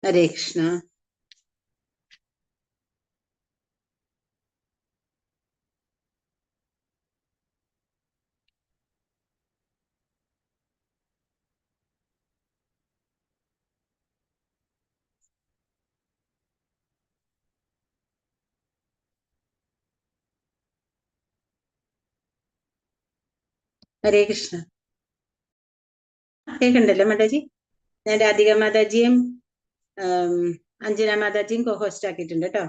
ഹരേ കൃഷ്ണ. ഹരേ കൃഷ്ണ. കേൾക്കണ്ടല്ലോ മാതാജി? ഞാൻ രാധിക മാതാജിയും അഞ്ജന മാതാജിയും ഹോസ്റ്റ് ആക്കിയിട്ടുണ്ട് കേട്ടോ.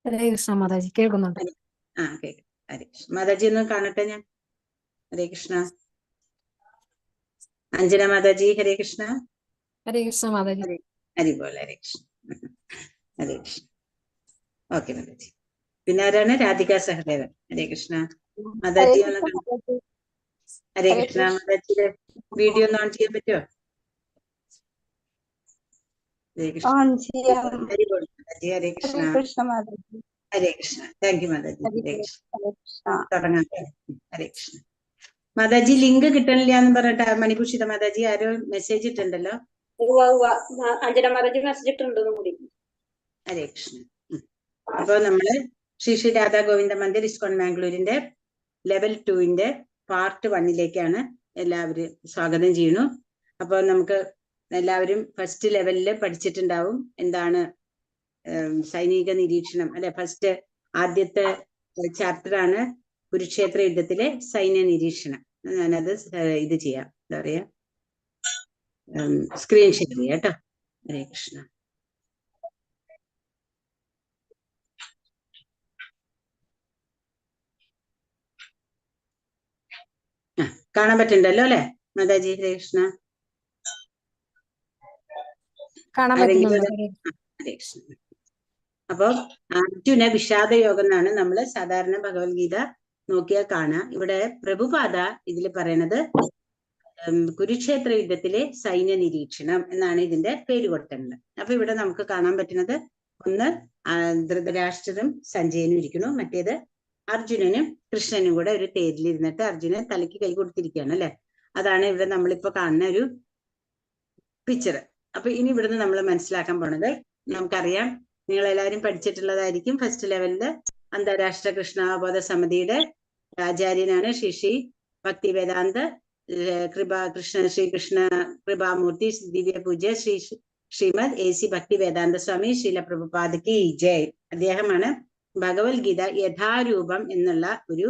ഹരേ കൃഷ്ണ മാതാജി, കേൾക്കുന്നുണ്ട്. കേൾക്കാം. ഹരേ കൃഷ്ണ. മാതാജി ഒന്ന് കാണട്ടെ ഞാൻ. ഹരേ കൃഷ്ണ. അഞ്ജന മാതാജി ഹരേ കൃഷ്ണ. ഹരേ കൃഷ്ണ മാതാജി. ഹരിബോൾ. ഹരേ കൃഷ്ണ. ഹരേ കൃഷ്ണ. ഓക്കെ മാതാജി. പിന്നെ ആരാണ്? രാധിക സഹദേവൻ. ഹരേ കൃഷ്ണ. മാതാജി ഒന്ന് കണ്ടു. ഹരേ കൃഷ്ണ. മാതാജിയുടെ വീഡിയോ ഒന്ന് ഓൺ ചെയ്യാൻ പറ്റുമോ? ഹരേ കൃഷ്ണ. ഹരിബോൾ മാതാജി. ഹരേ കൃഷ്ണ. ഹരേ കൃഷ്ണ. Thank you Mataji. ഹരേ കൃഷ്ണ. തുടങ്ങാം. ഹരേ കൃഷ്ണ. മാതാജി ലിങ്ക് കിട്ടണില്ല എന്ന് പറഞ്ഞിട്ട് മണിഭൂഷിത മാതാജി ആരോ മെസ്സേജ് ഇട്ടുണ്ടല്ലോ. അഞ്ജന മാതാജി മെസ്സേജ് ഇട്ടുണ്ട്. ഹരേ കൃഷ്ണ. അപ്പൊ നമ്മള് ശ്രീ രാധാ ഗോവിന്ദ മന്ദിർ ഇസ്കോൺ മാംഗ്ലൂരിന്റെ ലെവൽ 2 പാർട്ട് 1 എല്ലാവരും സ്വാഗതം ചെയ്യുന്നു. അപ്പൊ നമുക്ക് എല്ലാവരും ഫസ്റ്റ് ലെവലില് പഠിച്ചിട്ടുണ്ടാവും എന്താണ് സൈനിക നിരീക്ഷണം, അല്ലെ? ഫസ്റ്റ് ആദ്യത്തെ ചാപ്റ്റർ ആണ് കുരുക്ഷേത്ര യുദ്ധത്തിലെ സൈന്യ നിരീക്ഷണം. ഞാനത് ഇത് ചെയ്യാം, എന്താ പറയാ, സ്ക്രീൻ ഷെയർ ചെയ്യാം കേട്ടോ. ഹരേ കൃഷ്ണ. കാണാൻ പറ്റുന്നുണ്ടല്ലോ അല്ലെ മാതാജി? ഹരേ കൃഷ്ണ. ഹരേ കൃഷ്ണ. അപ്പൊ അർജുന വിഷാദ യോഗം എന്നാണ് നമ്മള് സാധാരണ ഭഗവത്ഗീത നോക്കിയാൽ കാണാം. ഇവിടെ പ്രഭുപാദ ഇതിൽ പറയണത് കുരുക്ഷേത്ര യുദ്ധത്തിലെ സൈന്യ നിരീക്ഷണം എന്നാണ് ഇതിന്റെ പേര് കൊടുത്തിട്ടുള്ളത്. അപ്പൊ ഇവിടെ നമുക്ക് കാണാൻ പറ്റുന്നത് ഒന്ന് ധൃതരാഷ്ട്രരും സഞ്ജയനും ഇരിക്കുന്നു, മറ്റേത് അർജുനനും കൃഷ്ണനും കൂടെ ഒരു തേരിലിരുന്നിട്ട് അർജുനൻ തലയ്ക്ക് കൈ കൊടുത്തിരിക്കുകയാണ് അല്ലെ. അതാണ് ഇവിടെ നമ്മളിപ്പോ കാണുന്ന ഒരു പിക്ചർ. അപ്പൊ ഇനി ഇവിടുന്ന് നമ്മൾ മനസ്സിലാക്കാൻ പോണത്, നമുക്കറിയാം, നിങ്ങൾ എല്ലാവരും പഠിച്ചിട്ടുള്ളതായിരിക്കും, ഫസ്റ്റ് ലെവലില് അന്താരാഷ്ട്ര കൃഷ്ണാവബോധ സമിതിയുടെ ആചാര്യനാണ് ശ്രീ ഭക്തി വേദാന്ത ശ്രീകൃഷ്ണ കൃപാമൂർത്തി ദിവ്യ പൂജ്യ ശ്രീമദ് AC ഭക്തി വേദാന്ത സ്വാമി ശ്രീല പ്രഭുപാദയ്ക്ക് ജയ്. അദ്ദേഹമാണ് ഭഗവത്ഗീത യഥാരൂപം എന്നുള്ള ഒരു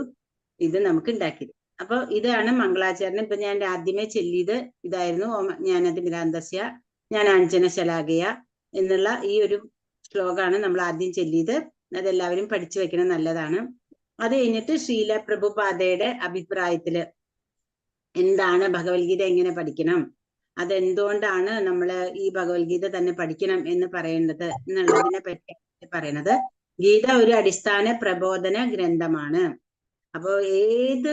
ഇത് നമുക്ക് ഉണ്ടാക്കിയത്. അപ്പൊ ഇതാണ് മംഗളാചരണം. ഇപ്പൊ ഞാൻ ആദ്യമേ ചൊല്ലിയത് ഇതായിരുന്നു, ജ്ഞാനതിമിരാന്തസ്യ ജ്ഞാനാഞ്ജന ശലാകയ എന്നുള്ള ഈ ഒരു ശ്ലോകമാണ് നമ്മൾ ആദ്യം ചൊല്ലിയത്. അതെല്ലാവരും പഠിച്ചു വെക്കണം, നല്ലതാണ്. അത് കഴിഞ്ഞിട്ട് ശ്രീല പ്രഭുപാദയുടെ അഭിപ്രായത്തില് എന്താണ് ഭഗവത്ഗീത എങ്ങനെ പഠിക്കണം, അതെന്തുകൊണ്ടാണ് നമ്മള് ഈ ഭഗവത്ഗീത തന്നെ പഠിക്കണം എന്ന് പറയേണ്ടത് എന്നുള്ളതിനെ പറ്റി പറയണത്. ഗീത ഒരു അടിസ്ഥാന പ്രബോധന ഗ്രന്ഥമാണ്. അപ്പോ ഏത്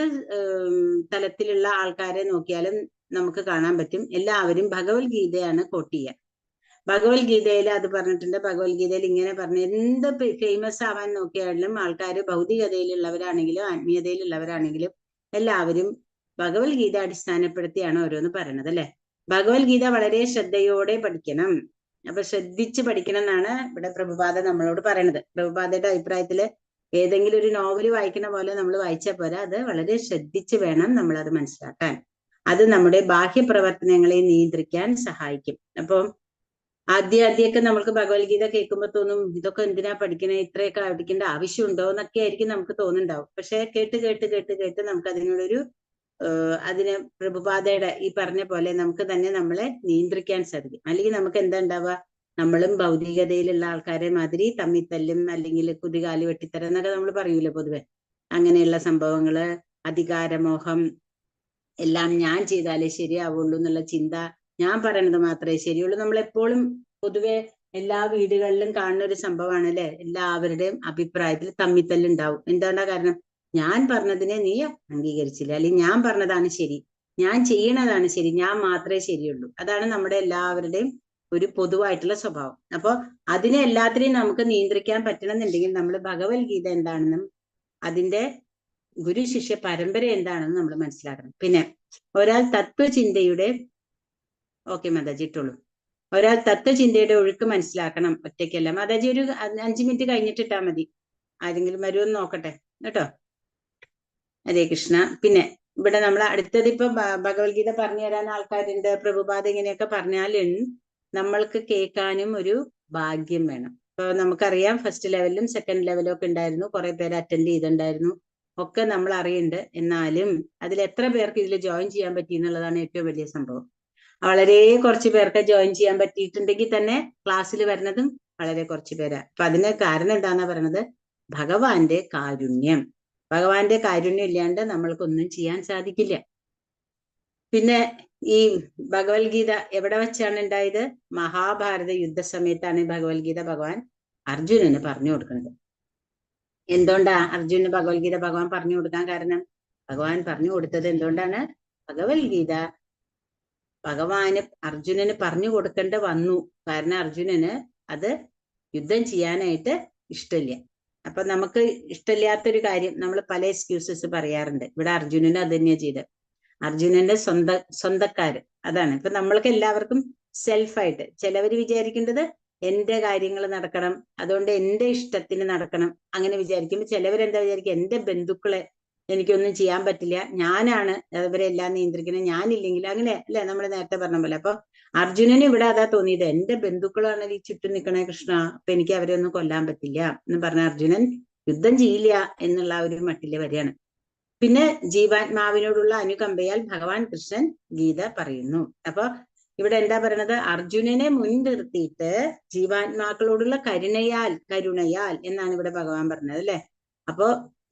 തലത്തിലുള്ള ആൾക്കാരെ നോക്കിയാലും നമുക്ക് കാണാൻ പറ്റും, എല്ലാവരും ഭഗവത്ഗീതയാണ് കോട്ട് ചെയ്യുക. ഭഗവത്ഗീതയിൽ അത് പറഞ്ഞിട്ടുണ്ട്, ഭഗവത്ഗീതയിൽ ഇങ്ങനെ പറഞ്ഞു. എന്ത് ഫേമസ് ആവാൻ നോക്കിയാലും ആൾക്കാർ ഭൗതികതയിലുള്ളവരാണെങ്കിലും ആത്മീയതയിലുള്ളവരാണെങ്കിലും എല്ലാവരും ഭഗവത്ഗീത അടിസ്ഥാനപ്പെടുത്തിയാണ് ഓരോന്ന് പറയണത് അല്ലെ. ഭഗവത്ഗീത വളരെ ശ്രദ്ധയോടെ പഠിക്കണം. അപ്പൊ ശ്രദ്ധിച്ച് പഠിക്കണം എന്നാണ് ഇവിടെ പ്രഭുപാദ നമ്മളോട് പറയണത്. പ്രഭുപാദയുടെ അഭിപ്രായത്തില് ഏതെങ്കിലും ഒരു നോവൽ വായിക്കണ പോലെ നമ്മൾ വായിച്ചാൽ പോരാ, അത് വളരെ ശ്രദ്ധിച്ച് വേണം നമ്മൾ അത് മനസ്സിലാക്കാൻ. അത് നമ്മുടെ ബാഹ്യപ്രവർത്തനങ്ങളെ നിയന്ത്രിക്കാൻ സഹായിക്കും. അപ്പം ആദ്യമൊക്കെ നമ്മൾക്ക് ഭഗവത്ഗീത കേൾക്കുമ്പോൾ തോന്നും, ഇതൊക്കെ എന്തിനാ പഠിക്കണേ, ഇത്രയൊക്കെ പഠിക്കേണ്ട ആവശ്യമുണ്ടോ എന്നൊക്കെ ആയിരിക്കും നമുക്ക് തോന്നുന്നുണ്ടാവും. പക്ഷെ കേട്ട് കേട്ട് കേട്ട് കേട്ട് നമുക്ക് അതിനോടൊരു അതിന് പ്രഭുപാദയുടെ ഈ പറഞ്ഞ പോലെ നമുക്ക് തന്നെ നമ്മളെ നിയന്ത്രിക്കാൻ സാധിക്കും. അല്ലെങ്കിൽ നമുക്ക് എന്താ ഉണ്ടാവുക, നമ്മളും ഭൗതികതയിലുള്ള ആൾക്കാരെ മാതിരി തമ്മിത്തല്ലും അല്ലെങ്കിൽ കുതികാല് വെട്ടിത്തരം എന്നൊക്കെ നമ്മൾ പറയൂലേ പൊതുവെ. അങ്ങനെയുള്ള സംഭവങ്ങള്, അധികാരമോഹം, എല്ലാം ഞാൻ ചെയ്താലേ ശരിയാവുള്ളൂ എന്നുള്ള ചിന്ത, ഞാൻ പറയണത് മാത്രമേ ശരിയുള്ളൂ. നമ്മളെപ്പോഴും പൊതുവെ എല്ലാ വീടുകളിലും കാണുന്ന ഒരു സംഭവമാണ് അല്ലെ. എല്ലാവരുടെയും അഭിപ്രായത്തിൽ തമ്മിത്തല്ലുണ്ടാവും. എന്താണ് കാരണം? ഞാൻ പറഞ്ഞതിനെ നീ അംഗീകരിച്ചില്ല, അല്ലെങ്കിൽ ഞാൻ പറഞ്ഞതാണ് ശരി, ഞാൻ ചെയ്യണതാണ് ശരി, ഞാൻ മാത്രമേ ശരിയുള്ളൂ. അതാണ് നമ്മുടെ എല്ലാവരുടെയും ഒരു പൊതുവായിട്ടുള്ള സ്വഭാവം. അപ്പൊ അതിനെ എല്ലാത്തിനെയും നമുക്ക് നിയന്ത്രിക്കാൻ പറ്റണമെന്നുണ്ടെങ്കിൽ നമ്മൾ ഭഗവത്ഗീത എന്താണെന്നും അതിന്റെ ഗുരു ശിഷ്യ പരമ്പര എന്താണെന്ന് നമ്മൾ മനസ്സിലാക്കണം. പിന്നെ ഒരാൾ തത്വചിന്തയുടെ, ഓക്കെ മാതാജി ഇട്ടുള്ളൂ, ഒരാൾ തത്വചിന്തയുടെ ഒഴുക്ക് മനസ്സിലാക്കണം, ഒറ്റയ്ക്കല്ല. മാതാജി ഒരു 5 മിനിറ്റ് കഴിഞ്ഞിട്ടിട്ടാ മതി. ആരെങ്കിലും വരുമെന്ന് നോക്കട്ടെ കേട്ടോ. ഹരേ കൃഷ്ണ. പിന്നെ ഇവിടെ നമ്മൾ അടുത്തത് ഇപ്പൊ ഭഗവത്ഗീത പറഞ്ഞു തരാൻ ആൾക്കാരുണ്ട്, പ്രഭുപാദ ഇങ്ങനെയൊക്കെ പറഞ്ഞാലും നമ്മൾക്ക് കേൾക്കാനും ഒരു ഭാഗ്യം വേണം. ഇപ്പൊ നമുക്കറിയാം ഫസ്റ്റ് ലെവലിലും സെക്കൻഡ് ലെവലും ഒക്കെ ഉണ്ടായിരുന്നു, കുറെ പേര് അറ്റൻഡ് ചെയ്തിട്ടുണ്ടായിരുന്നു, ഒക്കെ നമ്മൾ അറിയുന്നുണ്ട്. എന്നാലും അതിൽ എത്ര പേർക്ക് ഇതിൽ ജോയിൻ ചെയ്യാൻ പറ്റി എന്നുള്ളതാണ് ഏറ്റവും വലിയ സംഭവം. വളരെ കുറച്ച് പേർക്ക് ജോയിൻ ചെയ്യാൻ പറ്റിയിട്ടുണ്ടെങ്കിൽ തന്നെ ക്ലാസ്സിൽ വരുന്നതും വളരെ കുറച്ച് പേരാ. അപ്പൊ അതിന് കാരണം എന്താന്നാ പറയണത്? ഭഗവാന്റെ കാരുണ്യം. ഭഗവാന്റെ കാരുണ്യം ഇല്ലാണ്ട് നമ്മൾക്കൊന്നും ചെയ്യാൻ സാധിക്കില്ല. പിന്നെ ഈ ഭഗവത്ഗീത എവിടെ വെച്ചാണ് ഉണ്ടായത്? മഹാഭാരത യുദ്ധസമയത്താണ് ഭഗവത്ഗീത ഭഗവാൻ അർജുനന് പറഞ്ഞു കൊടുക്കുന്നത്. എന്തുകൊണ്ടാ അർജുനന് ഭഗവത്ഗീത ഭഗവാൻ പറഞ്ഞു കൊടുക്കാൻ കാരണം? ഭഗവാൻ പറഞ്ഞു കൊടുത്തത് എന്തുകൊണ്ടാണ്? ഭഗവത്ഗീത ഭഗവാന് അർജുനന് പറഞ്ഞു കൊടുക്കേണ്ട വന്നു. കാരണം അർജുനന് അത് യുദ്ധം ചെയ്യാനായിട്ട് ഇഷ്ടമില്ല. അപ്പൊ നമുക്ക് ഇഷ്ടമില്ലാത്തൊരു കാര്യം നമ്മൾ പല എക്സ്ക്യൂസസ് പറയാറുണ്ട്. ഇവിടെ അർജുനന് അത് തന്നെയാ ചെയ്തത്. അർജുനന്റെ സ്വന്തക്കാര് അതാണ്. ഇപ്പൊ നമ്മൾക്ക് എല്ലാവർക്കും സെൽഫായിട്ട് ചിലവർ വിചാരിക്കേണ്ടത് എന്റെ കാര്യങ്ങൾ നടക്കണം, അതുകൊണ്ട് എന്റെ ഇഷ്ടത്തിന് നടക്കണം, അങ്ങനെ വിചാരിക്കുമ്പോൾ ചിലവരെന്താ വിചാരിക്കുക? എന്റെ ബന്ധുക്കളെ എനിക്കൊന്നും ചെയ്യാൻ പറ്റില്ല, ഞാനാണ് അവരെല്ലാം നിയന്ത്രിക്കുന്നത്, ഞാനില്ലെങ്കിൽ അങ്ങനെ അല്ലെ നമ്മൾ നേരത്തെ പറഞ്ഞ പോലെ. അപ്പൊ അർജുനന് ഇവിടെ അതാ തോന്നിയത്, എന്റെ ബന്ധുക്കളാണ് ഈ ചുറ്റും നിൽക്കണേ കൃഷ്ണ, അപ്പൊ എനിക്ക് അവരെ ഒന്നും കൊല്ലാൻ പറ്റില്ല എന്ന് പറഞ്ഞ അർജുനൻ യുദ്ധം ചെയ്യില്ല എന്നുള്ള ഒരു മട്ടില് വരെയാണ്. പിന്നെ ജീവാത്മാവിനോടുള്ള അനുകമ്പയാൽ ഭഗവാൻ കൃഷ്ണൻ ഗീത പറയുന്നു. അപ്പൊ ഇവിടെ എന്താ പറയണത്? അർജുനനെ മുൻനിർത്തിയിട്ട് ജീവാത്മാക്കളോടുള്ള കരുണയാൽ എന്നാണ് ഇവിടെ ഭഗവാൻ പറഞ്ഞത് അല്ലെ. അപ്പോ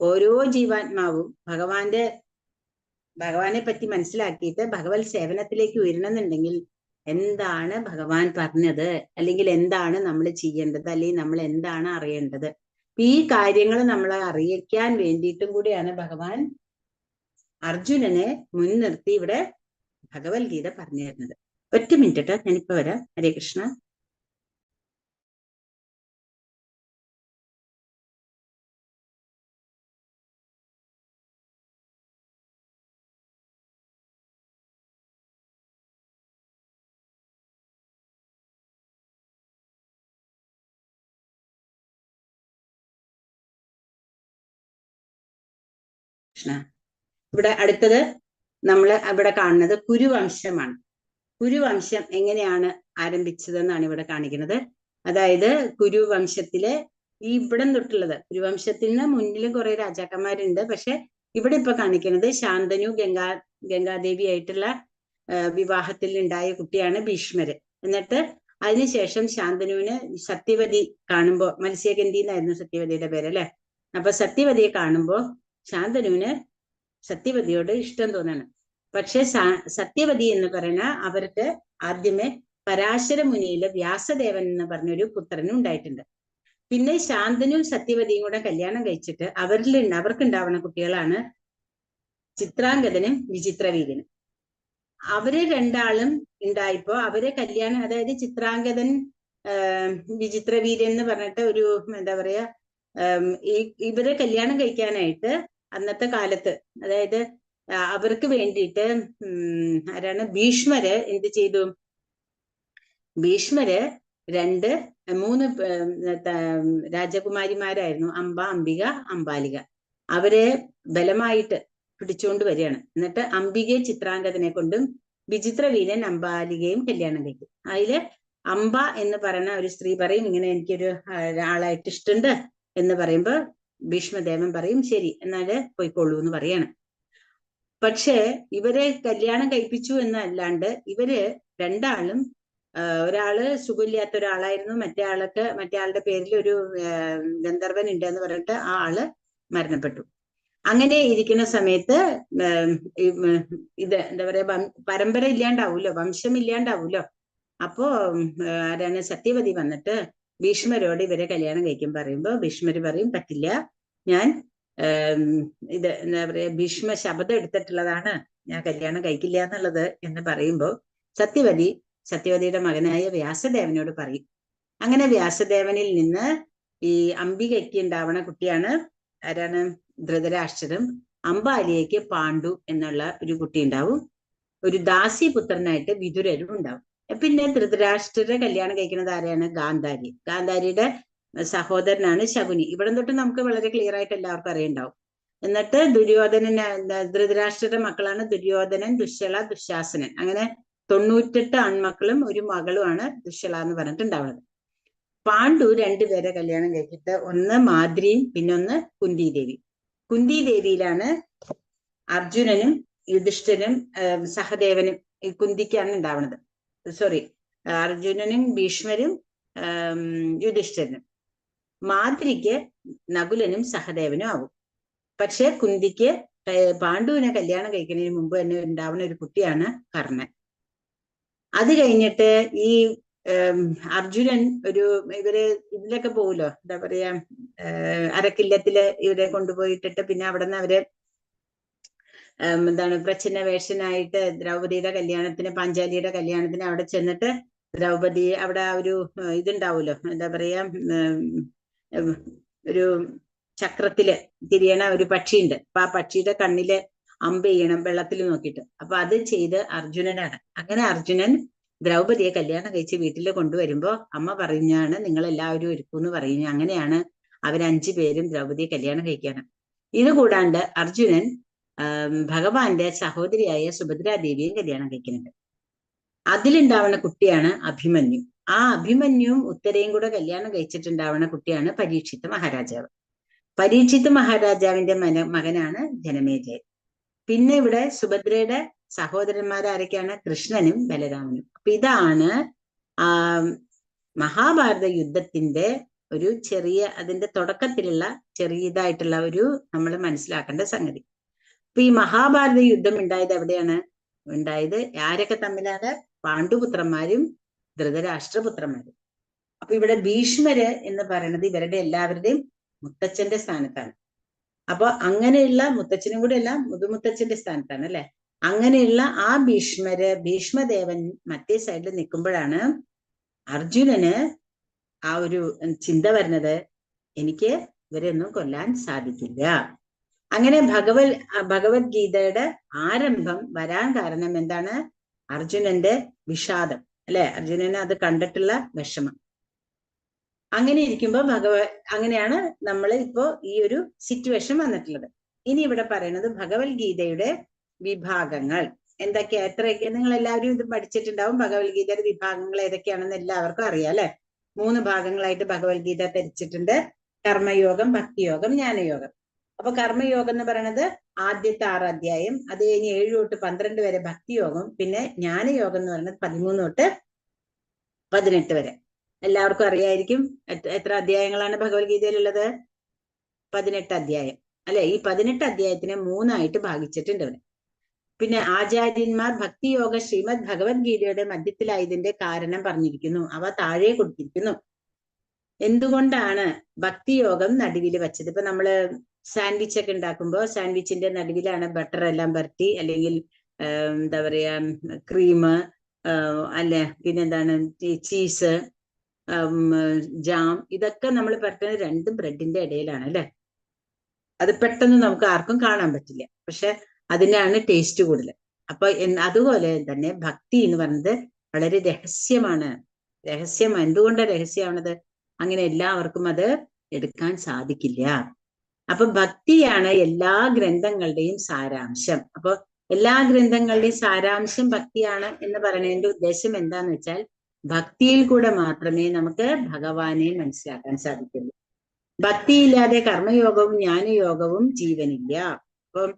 ഓരോ ജീവാത്മാവും ഭഗവാനെ പറ്റി മനസ്സിലാക്കിയിട്ട് ഭഗവത് സേവനത്തിലേക്ക് ഉയരണമെന്നുണ്ടെങ്കിൽ എന്താണ് ഭഗവാൻ പറഞ്ഞത്, അല്ലെങ്കിൽ എന്താണ് നമ്മൾ ചെയ്യേണ്ടത്, അല്ലെങ്കിൽ നമ്മൾ എന്താണ് അറിയേണ്ടത്, ഈ കാര്യങ്ങൾ നമ്മളെ അറിയിക്കാൻ വേണ്ടിയിട്ടും കൂടിയാണ് ഭഗവാൻ അർജുനനെ മുൻനിർത്തി ഇവിടെ ഭഗവത്ഗീത പറഞ്ഞു തരുന്നത്. ഒറ്റ മിനിറ്റ് ഞാനിപ്പോ വരാം. ഹരേ കൃഷ്ണ. കൃഷ്ണ. ഇവിടെ അടുത്തത് നമ്മൾ ഇവിടെ കാണുന്നത് കുരുവംശമാണ്. കുരുവംശം എങ്ങനെയാണ് ആരംഭിച്ചതെന്നാണ് ഇവിടെ കാണിക്കുന്നത്. അതായത് കുരുവംശത്തിലെ ഈ ഇവിടം തൊട്ടുള്ളത്, കുരുവംശത്തിന് മുന്നിലും കുറെ രാജാക്കന്മാരുണ്ട്. പക്ഷെ ഇവിടെ ഇപ്പൊ കാണിക്കുന്നത് ശാന്തനു ഗംഗാദേവി ആയിട്ടുള്ള വിവാഹത്തിൽ ഉണ്ടായ കുട്ടിയാണ് ഭീഷ്മര്. എന്നിട്ട് അതിനുശേഷം ശാന്തനുവിന് സത്യവതി കാണുമ്പോ, മത്സ്യഗന്ധി എന്നായിരുന്നു സത്യവതിയുടെ പേര് അല്ലെ. അപ്പൊ സത്യവതിയെ കാണുമ്പോ ശാന്തനുവിന് സത്യവതിയോട് ഇഷ്ടം തോന്നാണ്. പക്ഷെ സത്യവതി എന്ന് പറയുന്ന അവർക്ക് ആദ്യമേ പരാശര മുനിയില് വ്യാസദേവൻ എന്ന് പറഞ്ഞൊരു പുത്രനും ഉണ്ടായിട്ടുണ്ട്. പിന്നെ ശാന്തനും സത്യവതിയും കൂടെ കല്യാണം കഴിച്ചിട്ട് അവർക്കുണ്ടാവുന്ന കുട്ടികളാണ് ചിത്രാംഗതനും വിചിത്രവീര്യനും. അവര് രണ്ടാളും ഉണ്ടായപ്പോ അവരെ കല്യാണം, അതായത് ചിത്രാംഗതൻ വിചിത്രവീര്യൻ എന്ന് പറഞ്ഞിട്ട് ഒരു എന്താ പറയാ, ഇവരെ കല്യാണം കഴിക്കാനായിട്ട് അന്നത്തെ കാലത്ത്, അതായത് അവർക്ക് വേണ്ടിയിട്ട് ആരാണ് ഭീഷ്മര് എന്ത് ചെയ്തു? ഭീഷ്മര് 3 രാജകുമാരിമാരായിരുന്നു, അംബ, അംബിക, അംബാലിക. അവരെ ബലമായിട്ട് പിടിച്ചുകൊണ്ട് വരികയാണ്. എന്നിട്ട് അംബികയെ ചിത്രാംഗതനെ കൊണ്ടും വിചിത്രവീര്യൻ അംബാലികയും കല്യാണം കഴിക്കും. അതില് അംബ എന്ന് പറയുന്ന ഒരു സ്ത്രീ പറയും, ഇങ്ങനെ എനിക്കൊരു ആളായിട്ട് ഇഷ്ടമുണ്ട് എന്ന് പറയുമ്പോ ഭീഷ്മദേവൻ പറയും ശരി എന്നാല് പോയിക്കൊള്ളൂ എന്ന് പറയാണ്. പക്ഷെ ഇവരെ കല്യാണം കഴിപ്പിച്ചു എന്നല്ലാണ്ട് ഇവര് രണ്ടാളും, ഒരാള് സുഖമില്ലാത്ത ഒരാളായിരുന്നു, മറ്റേ ആളുടെ പേരിൽ ഒരു ഗന്ധർവൻ ഉണ്ട് എന്ന് പറഞ്ഞിട്ട് ആ ആള് മരണപ്പെട്ടു. അങ്ങനെ ഇരിക്കുന്ന സമയത്ത് ഇത് എന്താ പറയാ, പരമ്പര ഇല്ലാണ്ടാവൂലോ, വംശം ഇല്ലാണ്ടാവൂലോ. അപ്പോ ആരാണ് സത്യവതി വന്നിട്ട് ഭീഷ്മരോട് ഇവരെ കല്യാണം കഴിക്കും പറയുമ്പോ ഭീഷ്മര് പറയും പറ്റില്ല, ഞാൻ ഇത് എന്താ പറയാ ഭീഷ്മ ശപഥം എടുത്തിട്ടുള്ളതാണ്, ഞാൻ കല്യാണം കഴിക്കില്ല എന്നുള്ളത് എന്ന് പറയുമ്പോ സത്യവതിയുടെ മകനായ വ്യാസദേവനോട് പറയും. അങ്ങനെ വ്യാസദേവനിൽ നിന്ന് ഈ അംബികയ്ക്ക് ഉണ്ടാവണ കുട്ടിയാണ് ആരാണ്? ധൃതരാഷ്ട്രരും. അംബാലിയയ്ക്ക് പാണ്ഡു എന്നുള്ള ഒരു കുട്ടി ഉണ്ടാവും. ഒരു ദാസിപുത്രനായിട്ട് വിതുരരും ഉണ്ടാവും. പിന്നെ ധൃതരാഷ്ട്രരെ കല്യാണം കഴിക്കുന്നത് ആരെയാണ്? ഗാന്ധാരി. ഗാന്ധാരിയുടെ സഹോദരനാണ് ശകുനി. ഇവിടെ തൊട്ട് നമുക്ക് വളരെ ക്ലിയർ ആയിട്ട് എല്ലാവർക്കും അറിയണ്ടാവും. എന്നിട്ട് ധൃതരാഷ്ട്രരുടെ മക്കളാണ് ദുര്യോധനൻ, ദുശ്ശള, ദുശാസനൻ. അങ്ങനെ 98 ആൺമക്കളും ഒരു മകളുമാണ് ദുശ്ശള എന്ന് പറഞ്ഞിട്ടുണ്ടാവുന്നത്. പാണ്ഡു രണ്ടുപേരെ കല്യാണം കഴിച്ചിട്ട്, ഒന്ന് മാദ്രിയും പിന്നെ ഒന്ന് കുന്തിദേവി. കുന്തിദേവിയിലാണ് അർജുനനും യുധിഷ്ഠിരനും സഹദേവനും ഈ കുന്തിക്കാണ് ഉണ്ടാവുന്നത്. സോറി, അർജുനനും ഭീഷ്മരും യുധിഷ്ഠിരനും. മാദ്രിക്ക് നകുലനും സഹദേവനും ആവും. പക്ഷെ കുന്തിക്ക് പാണ്ഡുവിനെ കല്യാണം കഴിക്കുന്നതിന് മുമ്പ് തന്നെ ഉണ്ടാവുന്ന ഒരു കുട്ടിയാണ് കർണൻ. അത് കഴിഞ്ഞിട്ട് ഈ അർജുനൻ ഇവര് ഇതിലൊക്കെ പോവുമല്ലോ, എന്താ പറയാ, അരക്കില്ലത്തില് ഇവരെ കൊണ്ടുപോയിട്ടിട്ട് പിന്നെ അവിടെ നിന്ന് അവര് എന്താണ് പ്രച്ഛന്ന വേഷനായിട്ട് ദ്രൗപദിയുടെ കല്യാണത്തിന്, പാഞ്ചാലിയുടെ കല്യാണത്തിന് അവിടെ ചെന്നിട്ട് ദ്രൗപദി അവിടെ ഒരു ഇതുണ്ടാവുമല്ലോ, എന്താ പറയാ, ഒരു ചക്രത്തില് തിരിയണ ഒരു പക്ഷിയുണ്ട്. അപ്പൊ ആ പക്ഷിയുടെ കണ്ണില് അമ്പ് ചെയ്യണം വെള്ളത്തിൽ നോക്കിയിട്ട്. അപ്പൊ അത് ചെയ്ത് അർജുനനാണ്. അങ്ങനെ അർജുനൻ ദ്രൗപദിയെ കല്യാണം കഴിച്ച് വീട്ടിൽ കൊണ്ടുവരുമ്പോ അമ്മ പറഞ്ഞാണ് നിങ്ങൾ എല്ലാവരും ഒരുക്കൂന്ന് പറയുന്നു. അങ്ങനെയാണ് അവർ 5 പേരും ദ്രൗപദിയെ കല്യാണം കഴിക്കാണ്. ഇത് കൂടാണ്ട് അർജുനൻ ഭഗവാന്റെ സഹോദരിയായ സുഭദ്രാദേവിയും കല്യാണം കഴിക്കുന്നുണ്ട്. അതിലുണ്ടാവുന്ന കുട്ടിയാണ് അഭിമന്യു. ആ അഭിമന്യുവും ഉത്തരയും കൂടെ കല്യാണം കഴിച്ചിട്ടുണ്ടാവുന്ന കുട്ടിയാണ് പരീക്ഷിത്ത് മഹാരാജാവ്. പരീക്ഷിത്ത് മഹാരാജാവിന്റെ മകനാണ് ജനമേജയൻ. പിന്നെ ഇവിടെ സുഭദ്രയുടെ സഹോദരന്മാരാരൊക്കെയാണ്? കൃഷ്ണനും ബലരാമനും. അപ്പൊ ഇതാണ് മഹാഭാരത യുദ്ധത്തിന്റെ ഒരു ചെറിയ, അതിന്റെ തുടക്കത്തിലുള്ള ചെറിയതായിട്ടുള്ള ഒരു നമ്മൾ മനസ്സിലാക്കേണ്ട സംഗതി. അപ്പൊ ഈ മഹാഭാരത യുദ്ധം ഉണ്ടായത് എവിടെയാണ് ഉണ്ടായത്? ആരൊക്കെ തമ്മിലാണ്? പാണ്ഡുപുത്രന്മാരും ധൃതരാഷ്ട്രപുത്രന്മാരും. അപ്പൊ ഇവിടെ ഭീഷ്മര് എന്ന് പറയുന്നത് ഇവരുടെ എല്ലാവരുടെയും മുത്തച്ഛന്റെ സ്ഥാനത്താണ്. അപ്പൊ അങ്ങനെയുള്ള മുത്തച്ഛനും കൂടെ അല്ല, മുതുമുത്തച്ഛന്റെ സ്ഥാനത്താണ് അല്ലെ. അങ്ങനെയുള്ള ആ ഭീഷ്മദേവൻ മറ്റേ സൈഡിൽ നിൽക്കുമ്പോഴാണ് അർജുനന് ആ ഒരു ചിന്ത വരുന്നത്, എനിക്ക് ഇവരെയൊന്നും കൊല്ലാൻ സാധിക്കില്ല. അങ്ങനെ ഭഗവത്ഗീതയുടെ ആരംഭം വരാൻ കാരണം എന്താണ്? അർജുനന്റെ വിഷാദം അല്ലെ, അർജുനന് അത് കണ്ടിട്ടുള്ള വിഷമം. അങ്ങനെ ഇരിക്കുമ്പോ അങ്ങനെയാണ് നമ്മൾ ഇപ്പോ ഈ ഒരു സിറ്റുവേഷൻ വന്നിട്ടുള്ളത്. ഇനി ഇവിടെ പറയുന്നത് ഭഗവത്ഗീതയുടെ വിഭാഗങ്ങൾ എന്തൊക്കെയാ, എത്രയൊക്കെ നിങ്ങൾ എല്ലാവരും ഇത് പഠിച്ചിട്ടുണ്ടാവും. ഭഗവത്ഗീതയുടെ വിഭാഗങ്ങൾ ഏതൊക്കെയാണെന്ന് എല്ലാവർക്കും അറിയാം അല്ലെ. 3 ഭാഗങ്ങളായിട്ട് ഭഗവത്ഗീത തിരിച്ചിട്ടുണ്ട്: കർമ്മയോഗം, ഭക്തിയോഗം, ജ്ഞാനയോഗം. അപ്പൊ കർമ്മയോഗം എന്ന് പറയുന്നത് ആദ്യത്തെ 6 അധ്യായം, അത് കഴിഞ്ഞ് 7 തൊട്ട് 12 വരെ ഭക്തിയോഗം, പിന്നെ ജ്ഞാനയോഗം എന്ന് പറയുന്നത് 13 തൊട്ട് 18 വരെ. എല്ലാവർക്കും അറിയായിരിക്കും. എത്ര അധ്യായങ്ങളാണ് ഭഗവത്ഗീതയിലുള്ളത്? 18 അധ്യായം അല്ലെ. ഈ 18 അധ്യായത്തിനെ 3 ആയിട്ട് ഭാഗിച്ചിട്ടുണ്ട് ഇവിടെ. പിന്നെ ആചാര്യന്മാർ ഭക്തിയോഗ ശ്രീമദ് ഭഗവത്ഗീതയുടെ മധ്യത്തിലായതിന്റെ കാരണം പറഞ്ഞിരിക്കുന്നു. അവ താഴെ കൊടുത്തിരിക്കുന്നു. എന്തുകൊണ്ടാണ് ഭക്തിയോഗം നടുവിൽ വെച്ചത്? ഇപ്പൊ നമ്മള് സാൻഡ്വിച്ച് ഒക്കെ ഉണ്ടാക്കുമ്പോൾ സാൻഡ്വിച്ചിന്റെ നടുവിലാണ് ബട്ടർ എല്ലാം പരട്ടി, അല്ലെങ്കിൽ എന്താ പറയാ ക്രീം, അല്ലെ പിന്നെന്താണ് ചീസ്, ജാം, ഇതൊക്കെ നമ്മൾ പരട്ടുന്നത് 2 ബ്രെഡിന്റെ ഇടയിലാണ് അല്ലെ. അത് പെട്ടെന്ന് നമുക്ക് ആർക്കും കാണാൻ പറ്റില്ല, പക്ഷെ അതിനാണ് ടേസ്റ്റ് കൂടുതൽ. അപ്പൊ അതുപോലെ തന്നെ ഭക്തി എന്ന് പറയുന്നത് വളരെ രഹസ്യമാണ്. രഹസ്യം എന്തുകൊണ്ടാണ് രഹസ്യമാണത്? അങ്ങനെ എല്ലാവർക്കും അത് എടുക്കാൻ സാധിക്കില്ല. അപ്പൊ ഭക്തിയാണ് എല്ലാ ഗ്രന്ഥങ്ങളുടെയും സാരാംശം. അപ്പൊ എല്ലാ ഗ്രന്ഥങ്ങളുടെയും സാരാംശം ഭക്തിയാണ് എന്ന് പറയുന്നതിന്റെ ഉദ്ദേശം എന്താന്ന് വെച്ചാൽ, ഭക്തിയിൽ കൂടെ മാത്രമേ നമുക്ക് ഭഗവാനെ മനസ്സിലാക്കാൻ സാധിക്കുള്ളൂ. ഭക്തിയില്ലാതെ കർമ്മയോഗവും ജ്ഞാനയോഗവും ജീവനില്ല. അപ്പം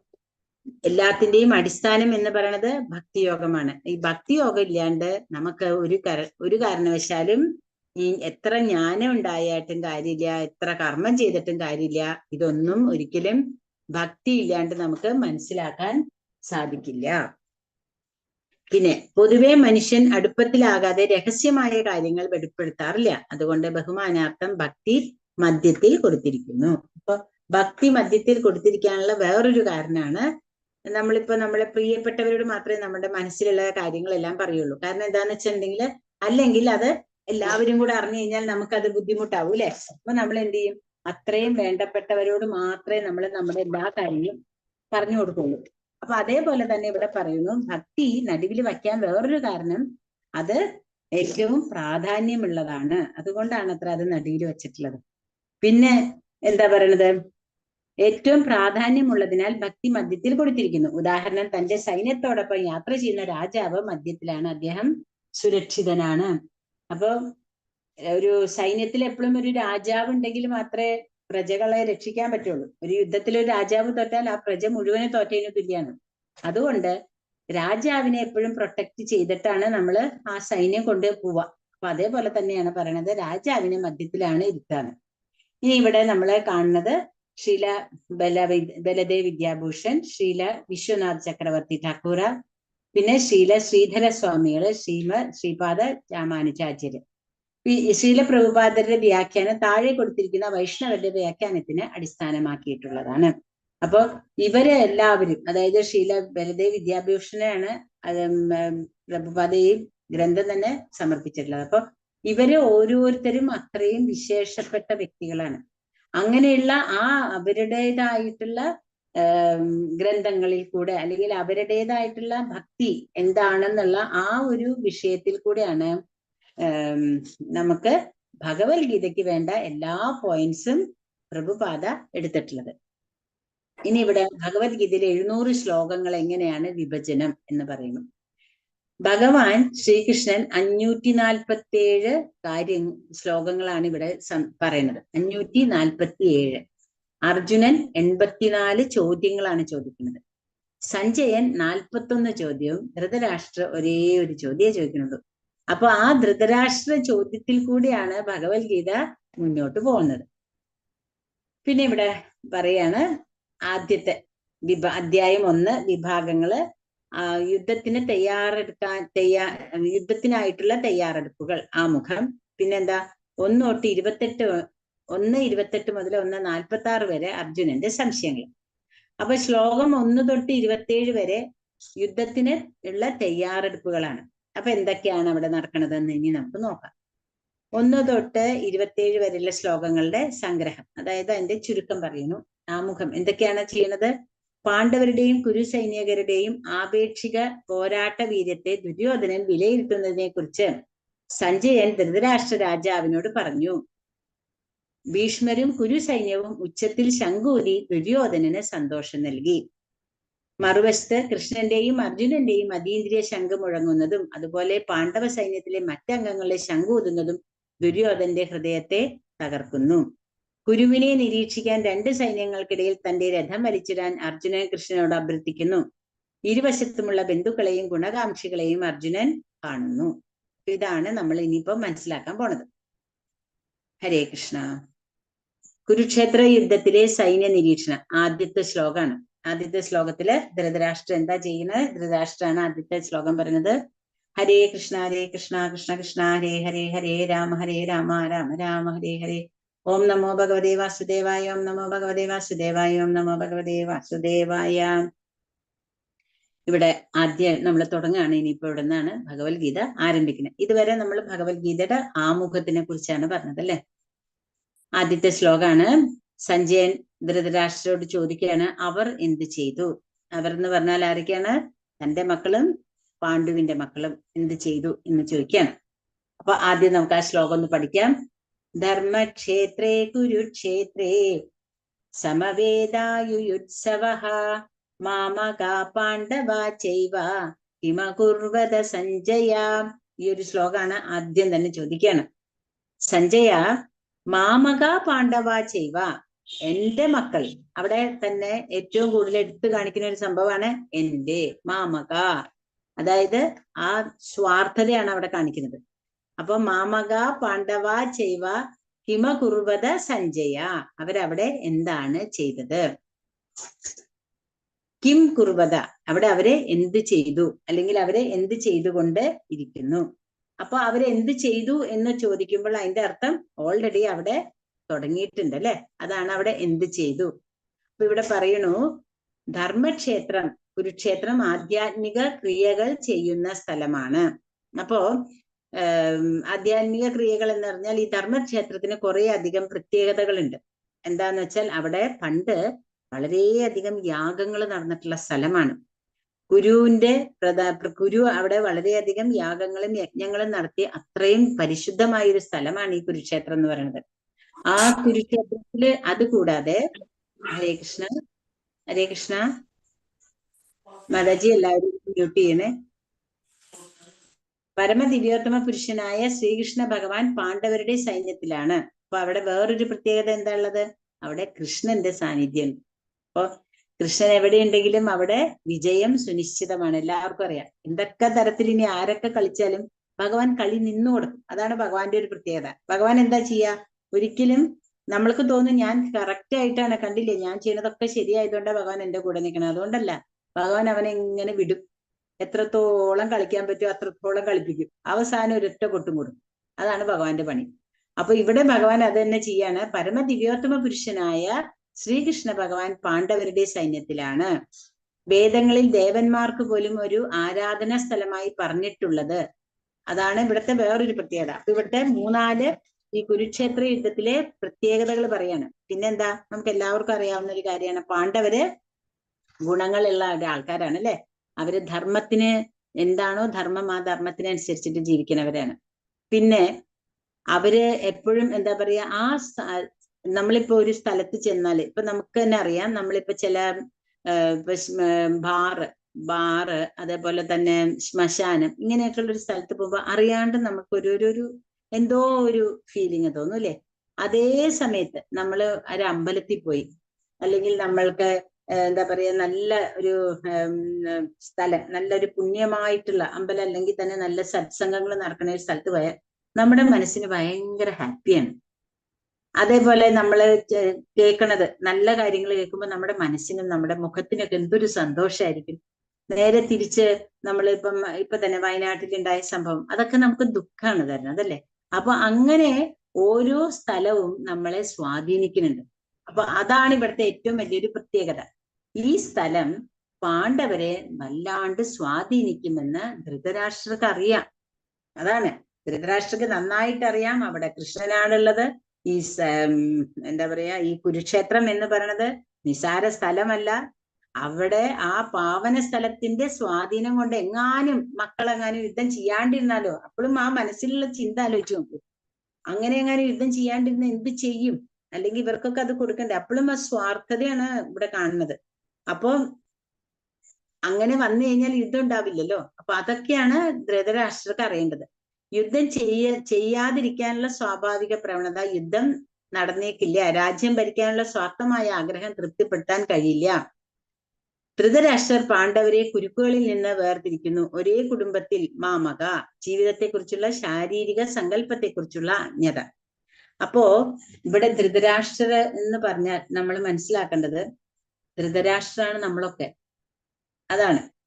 എല്ലാത്തിന്റെയും അടിസ്ഥാനം എന്ന് പറയുന്നത് ഭക്തിയോഗമാണ്. ഈ ഭക്തിയോഗം ഇല്ലാണ്ട് നമുക്ക് ഒരു കാരണവശാലും ഈ എത്ര ജ്ഞാനം ഉണ്ടായിട്ടും കാര്യമില്ല, എത്ര കർമ്മം ചെയ്തിട്ടും കാര്യമില്ല. ഇതൊന്നും ഒരിക്കലും ഭക്തി ഇല്ലാണ്ട് നമുക്ക് മനസ്സിലാക്കാൻ സാധിക്കില്ല. പിന്നെ പൊതുവെ മനുഷ്യൻ അടുപ്പത്തിലാകാതെ രഹസ്യമായ കാര്യങ്ങൾ വെളിപ്പെടുത്താറില്ല. അതുകൊണ്ട് ബഹുമാനാർത്ഥം ഭക്തി മധ്യത്തിൽ കൊടുത്തിരിക്കുന്നു. അപ്പൊ ഭക്തി മധ്യത്തിൽ കൊടുത്തിരിക്കാനുള്ള വേറൊരു കാരണമാണ്, നമ്മളിപ്പോ നമ്മളെ പ്രിയപ്പെട്ടവരോട് മാത്രമേ നമ്മുടെ മനസ്സിലുള്ള കാര്യങ്ങളെല്ലാം പറയുള്ളൂ. കാരണം എന്താന്ന് വെച്ചിട്ടുണ്ടെങ്കിൽ, അല്ലെങ്കിൽ അത് എല്ലാവരും കൂടെ അറിഞ്ഞു കഴിഞ്ഞാൽ നമുക്കത് ബുദ്ധിമുട്ടാവും അല്ലെ. അപ്പൊ നമ്മൾ എന്ത് ചെയ്യും? അത്രയും വേണ്ടപ്പെട്ടവരോട് മാത്രമേ നമ്മൾ നമ്മുടെ എല്ലാ കാര്യങ്ങളും പറഞ്ഞു കൊടുക്കുള്ളൂ. അപ്പൊ അതേപോലെ തന്നെ ഇവിടെ പറയുന്നു, ഭക്തി നടുവിൽ വയ്ക്കാൻ വേറൊരു കാരണം, അത് ഏറ്റവും പ്രാധാന്യമുള്ളതാണ്. അതുകൊണ്ടാണ് അത്ര അത് നടുവിൽ വെച്ചിട്ടുള്ളത്. പിന്നെ എന്താ പറയണത്? ഏറ്റവും പ്രാധാന്യമുള്ളതിനാൽ ഭക്തി മധ്യത്തിൽ കൊടുത്തിരിക്കുന്നു. ഉദാഹരണം, തന്റെ സൈന്യത്തോടൊപ്പം യാത്ര ചെയ്യുന്ന രാജാവ് മധ്യത്തിലാണ്, അദ്ദേഹം സുരക്ഷിതനാണ്. അപ്പൊ ഒരു സൈന്യത്തിൽ എപ്പോഴും ഒരു രാജാവ് ഉണ്ടെങ്കിൽ മാത്രമേ പ്രജകളെ രക്ഷിക്കാൻ പറ്റുള്ളൂ. ഒരു യുദ്ധത്തിൽ ഒരു രാജാവ് തോറ്റാൽ ആ പ്രജ മുഴുവനെ തോറ്റതിന് തുല്യമാണ്. അതുകൊണ്ട് രാജാവിനെ എപ്പോഴും പ്രൊട്ടക്ട് ചെയ്തിട്ടാണ് നമ്മൾ ആ സൈന്യം കൊണ്ട് പോവുക. അപ്പൊ അതേപോലെ തന്നെയാണ് പറയണത്, രാജാവിനെ മധ്യത്തിലാണ് ഇരുത്താന്ന്. ഇനി ഇവിടെ നമ്മളെ കാണുന്നത് ശ്രീല ബലദേവ് വിദ്യാഭൂഷൺ, ശ്രീല വിശ്വനാഥ് ചക്രവർത്തി ഠാക്കൂർ, പിന്നെ ശ്രീല ശ്രീധര സ്വാമികള്, ശ്രീപാദ രാമാനുജാചാര്യര്. ശ്രീല പ്രഭുപാദരുടെ വ്യാഖ്യാനം താഴെ കൊടുത്തിരിക്കുന്ന വൈഷ്ണവരുടെ വ്യാഖ്യാനത്തിന് അടിസ്ഥാനമാക്കിയിട്ടുള്ളതാണ്. അപ്പൊ ഇവര് എല്ലാവരും, അതായത് ശ്രീല ബലദേവ് വിദ്യാഭൂഷണാണ് പ്രഭുപാദ ഈ ഗ്രന്ഥം തന്നെ സമർപ്പിച്ചിട്ടുള്ളത്. അപ്പൊ ഇവര് ഓരോരുത്തരും അത്രയും വിശേഷപ്പെട്ട വ്യക്തികളാണ്. അങ്ങനെയുള്ള അവരുടേതായിട്ടുള്ള ഗ്രന്ഥങ്ങളിൽ കൂടെ, അല്ലെങ്കിൽ അവരുടേതായിട്ടുള്ള ഭക്തി എന്താണെന്നുള്ള ആ ഒരു വിഷയത്തിൽ കൂടെയാണ് നമുക്ക് ഭഗവത്ഗീതയ്ക്ക് വേണ്ട എല്ലാ പോയിന്റ്സും പ്രഭുപാദ എടുത്തിട്ടുള്ളത്. ഇനി ഇവിടെ ഭഗവത്ഗീതയിലെ 700 ശ്ലോകങ്ങൾ എങ്ങനെയാണ് വിഭജനം എന്ന് പറയുന്നു. ഭഗവാൻ ശ്രീകൃഷ്ണൻ 547 ശ്ലോകങ്ങളാണ് ഇവിടെ പറയുന്നത്. 547. അർജുനൻ 84 ചോദ്യങ്ങളാണ് ചോദിക്കുന്നത്. സഞ്ജയൻ 41 ചോദ്യവും, ധൃതരാഷ്ട്ര ഒരേ ഒരു ചോദ്യമേ ചോദിക്കുന്നുള്ളൂ. അപ്പൊ ആ ധൃതരാഷ്ട്ര ചോദ്യത്തിൽ കൂടിയാണ് ഭഗവത്ഗീത മുന്നോട്ട് പോകുന്നത്. പിന്നെ ഇവിടെ പറയാണ്, ആദ്യത്തെ അധ്യായം 1 വിഭാഗങ്ങള്, യുദ്ധത്തിനായിട്ടുള്ള തയ്യാറെടുപ്പുകൾ, ആമുഖം. പിന്നെന്താ, 1 തൊട്ട് 1:28 മുതൽ 1:46 വരെ അർജുനന്റെ സംശയങ്ങൾ. അപ്പൊ ശ്ലോകം 1 തൊട്ട് 27 വരെ യുദ്ധത്തിന് ഉള്ള തയ്യാറെടുപ്പുകളാണ്. അപ്പൊ എന്തൊക്കെയാണ് അവിടെ നടക്കണതെന്ന് ഇനി നമുക്ക് നോക്കാം. 1 തൊട്ട് 27 വരെയുള്ള ശ്ലോകങ്ങളുടെ സംഗ്രഹം, അതായത് അതിന്റെ ചുരുക്കം പറയുന്നു. ആമുഖം എന്തൊക്കെയാണ് ചെയ്യണത്? പാണ്ഡവരുടെയും കുരുസൈനികരുടെയും ആപേക്ഷിക പോരാട്ട വീര്യത്തെ ദുര്യോധനൻ വിലയിരുത്തുന്നതിനെ കുറിച്ച് സഞ്ജയൻ ധൃതരാഷ്ട്ര രാജാവിനോട് പറഞ്ഞു. ഭീഷ്മരും കുരുസൈന്യവും ഉച്ചത്തിൽ ശംഖൂതി ദുര്യോധനന് സന്തോഷം നൽകി. മറുവശത്ത് കൃഷ്ണന്റെയും അർജുനന്റെയും അതീന്ദ്രിയ ശംഖ് മുഴങ്ങുന്നതും അതുപോലെ പാണ്ഡവ സൈന്യത്തിലെ മറ്റംഗങ്ങളെ ശംഖൂതുന്നതും ദുര്യോധനന്റെ ഹൃദയത്തെ തകർക്കുന്നു. കുരുവിനെ നിരീക്ഷിക്കാൻ 2 സൈന്യങ്ങൾക്കിടയിൽ തന്റെ രഥം വലിച്ചിടാൻ അർജുനൻ കൃഷ്ണനോട് അഭ്യർത്ഥിക്കുന്നു. ഇരുവശത്തുമുള്ള ബന്ധുക്കളെയും ഗുണകാംക്ഷികളെയും അർജുനൻ കാണുന്നു. ഇതാണ് നമ്മൾ ഇനിയിപ്പോ മനസ്സിലാക്കാൻ പോണത്. ഹരേ കൃഷ്ണ. കുരുക്ഷേത്ര യുദ്ധത്തിലെ സൈന്യ നിരീക്ഷണം ആദ്യത്തെ ശ്ലോകമാണ്. ആദ്യത്തെ ശ്ലോകത്തില് ധൃതരാഷ്ട്ര എന്താ ചെയ്യുന്നത്? ധൃതരാഷ്ട്രാണ് ആദ്യത്തെ ശ്ലോകം പറയുന്നത്. ഹരേ കൃഷ്ണ കൃഷ്ണ കൃഷ്ണ ഹരേ ഹരേ, ഹരേ രാമ രാമ രാമ ഹരേ ഹരേ. ഓം നമോ ഭഗവതേ വാസുദേവായ, ഓം നമോ ഭഗവതേ വാസുദേവായ, ഓം നമോ ഭഗവതേ വാസുദേവായ. ഇവിടെ ആദ്യം നമ്മൾ തുടങ്ങുകയാണ്. ഇനിയിപ്പോ ഇവിടെ നിന്നാണ് ഭഗവത്ഗീത ആരംഭിക്കുന്നത്. ഇതുവരെ നമ്മൾ ഭഗവത്ഗീതയുടെ ആമുഖത്തിനെ കുറിച്ചാണ് പറഞ്ഞത് അല്ലെ. ആദ്യത്തെ ശ്ലോകമാണ്. സഞ്ജയൻ ധൃതരാഷ്ട്രരോട് ചോദിക്കുകയാണ്, അവർ എന്ത് ചെയ്തു? അവർ എന്ന് പറഞ്ഞാൽ ആരൊക്കെയാണ്? തന്റെ മക്കളും പാണ്ഡുവിന്റെ മക്കളും എന്ത് ചെയ്തു എന്ന് ചോദിക്കുകയാണ്. അപ്പൊ ആദ്യം നമുക്ക് ആ ശ്ലോകം ഒന്ന് പഠിക്കാം. ധർമ്മക്ഷേത്രേ കുരുക്ഷേത്രേ സമവേദായുയുത്സവഃ മാമകാ പാണ്ഡവാ ചൈവ കിമകുർവത സഞ്ജയ. ഈ ഒരു ശ്ലോകമാണ് ആദ്യം തന്നെ ചോദിക്കുകയാണ്. സഞ്ജയ, മാമക പാണ്ഡവാ ചൈവ, എന്റെ മക്കൾ. അവിടെ തന്നെ ഏറ്റവും കൂടുതൽ എടുത്തു കാണിക്കുന്ന ഒരു സംഭവമാണ് എന്റെ, മാമക. അതായത് ആ സ്വാർത്ഥതയാണ് അവിടെ കാണിക്കുന്നത്. അപ്പൊ മാമക പാണ്ഡവാ ചൈവ കിമ കുർവത സഞ്ജയ, അവരവിടെ എന്താണ് ചെയ്തത്? കിം കുർവത, അവിടെ അവരെ എന്ത് ചെയ്തു, അല്ലെങ്കിൽ അവരെ എന്ത് ചെയ്തുകൊണ്ട് ഇരിക്കുന്നു. അപ്പൊ അവരെന്ത് ചെയ്തു എന്ന് ചോദിക്കുമ്പോൾ അതിന്റെ അർത്ഥം ഓൾറെഡി അവിടെ തുടങ്ങിയിട്ടുണ്ട് അല്ലെ. അതാണ് അവിടെ എന്ത് ചെയ്തു. അപ്പൊ ഇവിടെ പറയണു, ധർമ്മക്ഷേത്രം, കുരുക്ഷേത്രം ആധ്യാത്മിക ക്രിയകൾ ചെയ്യുന്ന സ്ഥലമാണ്. അപ്പോ ആധ്യാത്മിക ക്രിയകൾ എന്ന് പറഞ്ഞാൽ ഈ ധർമ്മക്ഷേത്രത്തിന് കുറെ അധികം പ്രത്യേകതകളുണ്ട്. എന്താന്ന് വെച്ചാൽ അവിടെ പണ്ട് വളരെയധികം യാഗങ്ങൾ നടന്നിട്ടുള്ള സ്ഥലമാണ്. കുരുവിന്റെ കുരു അവിടെ വളരെയധികം യാഗങ്ങളും യജ്ഞങ്ങളും നടത്തി അത്രയും പരിശുദ്ധമായ ഒരു സ്ഥലമാണ് ഈ കുരുക്ഷേത്രം എന്ന് പറയുന്നത്. ആ കുരുക്ഷേത്രത്തില് അത് കൂടാതെ ഹരേ കൃഷ്ണ ഹരേ കൃഷ്ണ മാതാജി എല്ലാവരും മ്യൂട്ട് ചെയ്യണേ. പരമദിവ്യോത്തമ പുരുഷനായ ശ്രീകൃഷ്ണ ഭഗവാൻ പാണ്ഡവരുടെ സൈന്യത്തിലാണ്. അപ്പൊ അവിടെ വേറൊരു പ്രത്യേകത എന്താ ഉള്ളത്? അവിടെ കൃഷ്ണന്റെ സാന്നിധ്യം. അപ്പൊ കൃഷ്ണൻ എവിടെയുണ്ടെങ്കിലും അവിടെ വിജയം സുനിശ്ചിതമാണ്. എല്ലാവർക്കും അറിയാം. എന്തൊക്കെ തരത്തിൽ ഇനി ആരൊക്കെ കളിച്ചാലും ഭഗവാൻ കളി നിന്നു കൊടുക്കും. അതാണ് ഭഗവാന്റെ ഒരു പ്രത്യേകത. ഭഗവാൻ എന്താ ചെയ്യാ? ഒരിക്കലും നമ്മൾക്ക് തോന്നും ഞാൻ കറക്റ്റ് ആയിട്ടാണ്, കണ്ടില്ലേ ഞാൻ ചെയ്യുന്നതൊക്കെ ശരിയായതുകൊണ്ടാണ് ഭഗവാൻ എന്റെ കൂടെ നിൽക്കണം. അതുകൊണ്ടല്ല, ഭഗവാൻ അവനെ ഇങ്ങനെ വിടും. എത്രത്തോളം കളിക്കാൻ പറ്റുമോ അത്രത്തോളം കളിപ്പിക്കും. അവസാനം ഒരൊറ്റ കൊട്ടും കൊടുക്കും. അതാണ് ഭഗവാന്റെ പണി. അപ്പൊ ഇവിടെ ഭഗവാൻ അത് തന്നെ ചെയ്യാണ്. പരമദിവ്യോത്തമ പുരുഷനായ ശ്രീകൃഷ്ണ ഭഗവാൻ പാണ്ഡവരുടെ സൈന്യത്തിലാണ്. വേദങ്ങളിൽ ദേവന്മാർക്ക് പോലും ഒരു ആരാധനാ സ്ഥലമായി പറഞ്ഞിട്ടുള്ളത്. അതാണ് ഇവിടുത്തെ വേറൊരു പ്രത്യേകത. അപ്പൊ ഇവിടുത്തെ മൂന്നാല് ഈ കുരുക്ഷേത്ര യുദ്ധത്തിലെ പ്രത്യേകതകൾ പറയാണ്. പിന്നെന്താ, നമുക്ക് എല്ലാവർക്കും അറിയാവുന്ന ഒരു കാര്യമാണ്, പാണ്ഡവര് ഗുണങ്ങളുള്ള ആൾക്കാരാണ് അല്ലെ. അവര് ധർമ്മത്തിന് എന്താണോ ധർമ്മം, ആ ധർമ്മത്തിനനുസരിച്ചിട്ട് ജീവിക്കുന്നവരാണ്. പിന്നെ അവര് എപ്പോഴും എന്താ പറയാ, ആ നമ്മളിപ്പോ ഒരു സ്ഥലത്ത് ചെന്നാല് ഇപ്പൊ നമുക്ക് തന്നെ അറിയാം, നമ്മളിപ്പോ ചില ബാറ് അതേപോലെ തന്നെ ശ്മശാനം ഇങ്ങനെയൊക്കെയുള്ള ഒരു സ്ഥലത്ത് പോകുമ്പോ അറിയാണ്ട് നമുക്ക് ഒരു എന്തോ ഒരു ഫീലിംഗ് തോന്നും അല്ലെ. അതേ സമയത്ത് നമ്മള് ഒരു അമ്പലത്തിൽ പോയി, അല്ലെങ്കിൽ നമ്മൾക്ക് എന്താ പറയാ നല്ല ഒരു സ്ഥലം, നല്ലൊരു പുണ്യമായിട്ടുള്ള അമ്പലം, അല്ലെങ്കിൽ തന്നെ നല്ല സത്സംഗങ്ങൾ നടക്കുന്ന ഒരു സ്ഥലത്ത് പോയാൽ നമ്മുടെ മനസ്സിന് ഭയങ്കര ഹാപ്പിയാണ്. അതേപോലെ നമ്മള് കേൾക്കണത് നല്ല കാര്യങ്ങൾ കേൾക്കുമ്പോൾ നമ്മുടെ മനസ്സിനും നമ്മുടെ മുഖത്തിനൊക്കെ എന്തൊരു സന്തോഷമായിരിക്കും. നേരെ തിരിച്ച് ഇപ്പൊ തന്നെ വയനാട്ടിലുണ്ടായ സംഭവം, അതൊക്കെ നമുക്ക് ദുഃഖമാണ് തരുന്നത് അതല്ലേ. അപ്പൊ അങ്ങനെ ഓരോ സ്ഥലവും നമ്മളെ സ്വാധീനിക്കുന്നുണ്ട്. അപ്പൊ അതാണ് ഇവിടുത്തെ ഏറ്റവും വലിയൊരു പ്രത്യേകത. ഈ സ്ഥലം പാണ്ഡവരെ വല്ലാണ്ട് സ്വാധീനിക്കുമെന്ന് ധൃതരാഷ്ട്രർക്ക് അറിയാം. അതാണ്, ധൃതരാഷ്ട്രക്ക് നന്നായിട്ട് അറിയാം അവിടെ കൃഷ്ണനാണുള്ളത്. ഈ എന്താ പറയാ, ഈ കുരുക്ഷേത്രം എന്ന് പറയണത് നിസാര സ്ഥലമല്ല. അവിടെ ആ പാവന സ്ഥലത്തിന്റെ സ്വാധീനം കൊണ്ട് എങ്ങാനും മക്കളെങ്ങാനും യുദ്ധം ചെയ്യാണ്ടിരുന്നാലോ, അപ്പോഴും ആ മനസ്സിലുള്ള ചിന്ത ആലോചിച്ച് നോക്കൂ. അങ്ങനെ എങ്ങാനും യുദ്ധം ചെയ്യാണ്ടിരുന്ന എന്ത് ചെയ്യും? അല്ലെങ്കിൽ ഇവർക്കൊക്കെ അത് കൊടുക്കണ്ടേ? അപ്പോഴും ആ സ്വാർത്ഥതയാണ് ഇവിടെ കാണുന്നത്. അപ്പൊ അങ്ങനെ വന്നു കഴിഞ്ഞാൽ യുദ്ധം ഉണ്ടാവില്ലല്ലോ. അപ്പൊ അതൊക്കെയാണ് ധൃതരാഷ്ട്രർക്ക് അറിയേണ്ടത്. യുദ്ധം ചെയ്യാതിരിക്കാനുള്ള സ്വാഭാവിക പ്രവണത, യുദ്ധം നടന്നേക്കില്ല. രാജ്യം ഭരിക്കാനുള്ള സ്വാർത്ഥമായ ആഗ്രഹം തൃപ്തിപ്പെടുത്താൻ കഴിയില്ല. ധൃതരാഷ്ട്രർ പാണ്ഡവരെ കുരുക്കുകളിൽ നിന്ന് വേർതിരിക്കുന്നു. ഒരേ കുടുംബത്തിൽ മാമക. ജീവിതത്തെക്കുറിച്ചുള്ള ശാരീരിക സങ്കല്പത്തെക്കുറിച്ചുള്ള അജ്ഞത. അപ്പോ ഇവിടെ ധൃതരാഷ്ട്രർ എന്ന് പറഞ്ഞാൽ നമ്മൾ മനസ്സിലാക്കേണ്ടത്, ധൃതരാഷ്ട്രാണ് നമ്മളൊക്കെ.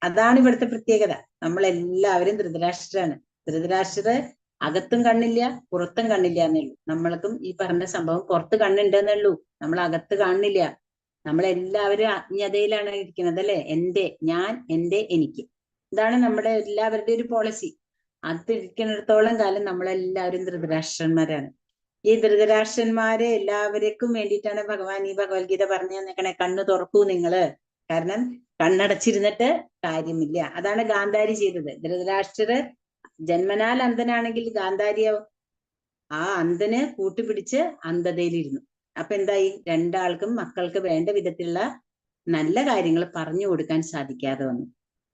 അതാണ് ഇവിടുത്തെ പ്രത്യേകത. നമ്മളെല്ലാവരും ധൃതരാഷ്ട്രാണ്. ധൃതരാഷ്ട്രർ അകത്തും കണ്ണില്ല പുറത്തും കണ്ണില്ല എന്നേ ഉള്ളൂ. നമ്മൾക്കും ഈ പറഞ്ഞ സംഭവം പുറത്ത് കണ്ണുണ്ടെന്നേ ഉള്ളൂ, നമ്മൾ അകത്ത് കാണില്ല. നമ്മളെല്ലാവരും അജ്ഞതയിലാണ് ഇരിക്കുന്നത് അല്ലെ. ഞാൻ, എനിക്ക്. ഇതാണ് നമ്മുടെ എല്ലാവരുടെയും ഒരു പോളിസി. അത് ഇരിക്കുന്നിടത്തോളം കാലം നമ്മളെല്ലാവരും ധൃതരാഷ്ട്രന്മാരാണ്. ഈ ധൃതരാഷ്ട്രന്മാരെ എല്ലാവർക്കും വേണ്ടിയിട്ടാണ് ഭഗവാൻ ഈ ഭഗവത്ഗീത പറഞ്ഞു തന്നേക്കണേ, കണ്ണ് തുറക്കൂ നിങ്ങള്. കാരണം കണ്ണടച്ചിരുന്നിട്ട് കാര്യമില്ല. അതാണ് ഗാന്ധാരി ചെയ്തത്. ധൃതരാഷ്ട്രര് ജന്മനാൽ അന്ധനാണെങ്കിൽ ഗാന്ധാരിയോ ആ അന്ധന് കൂട്ടുപിടിച്ച് അന്ധതയിലിരുന്നു. അപ്പൊ എന്തായി? രണ്ടാൾക്കും മക്കൾക്ക് വേണ്ട വിധത്തിലുള്ള നല്ല കാര്യങ്ങൾ പറഞ്ഞു കൊടുക്കാൻ സാധിക്കാതെ വന്നു.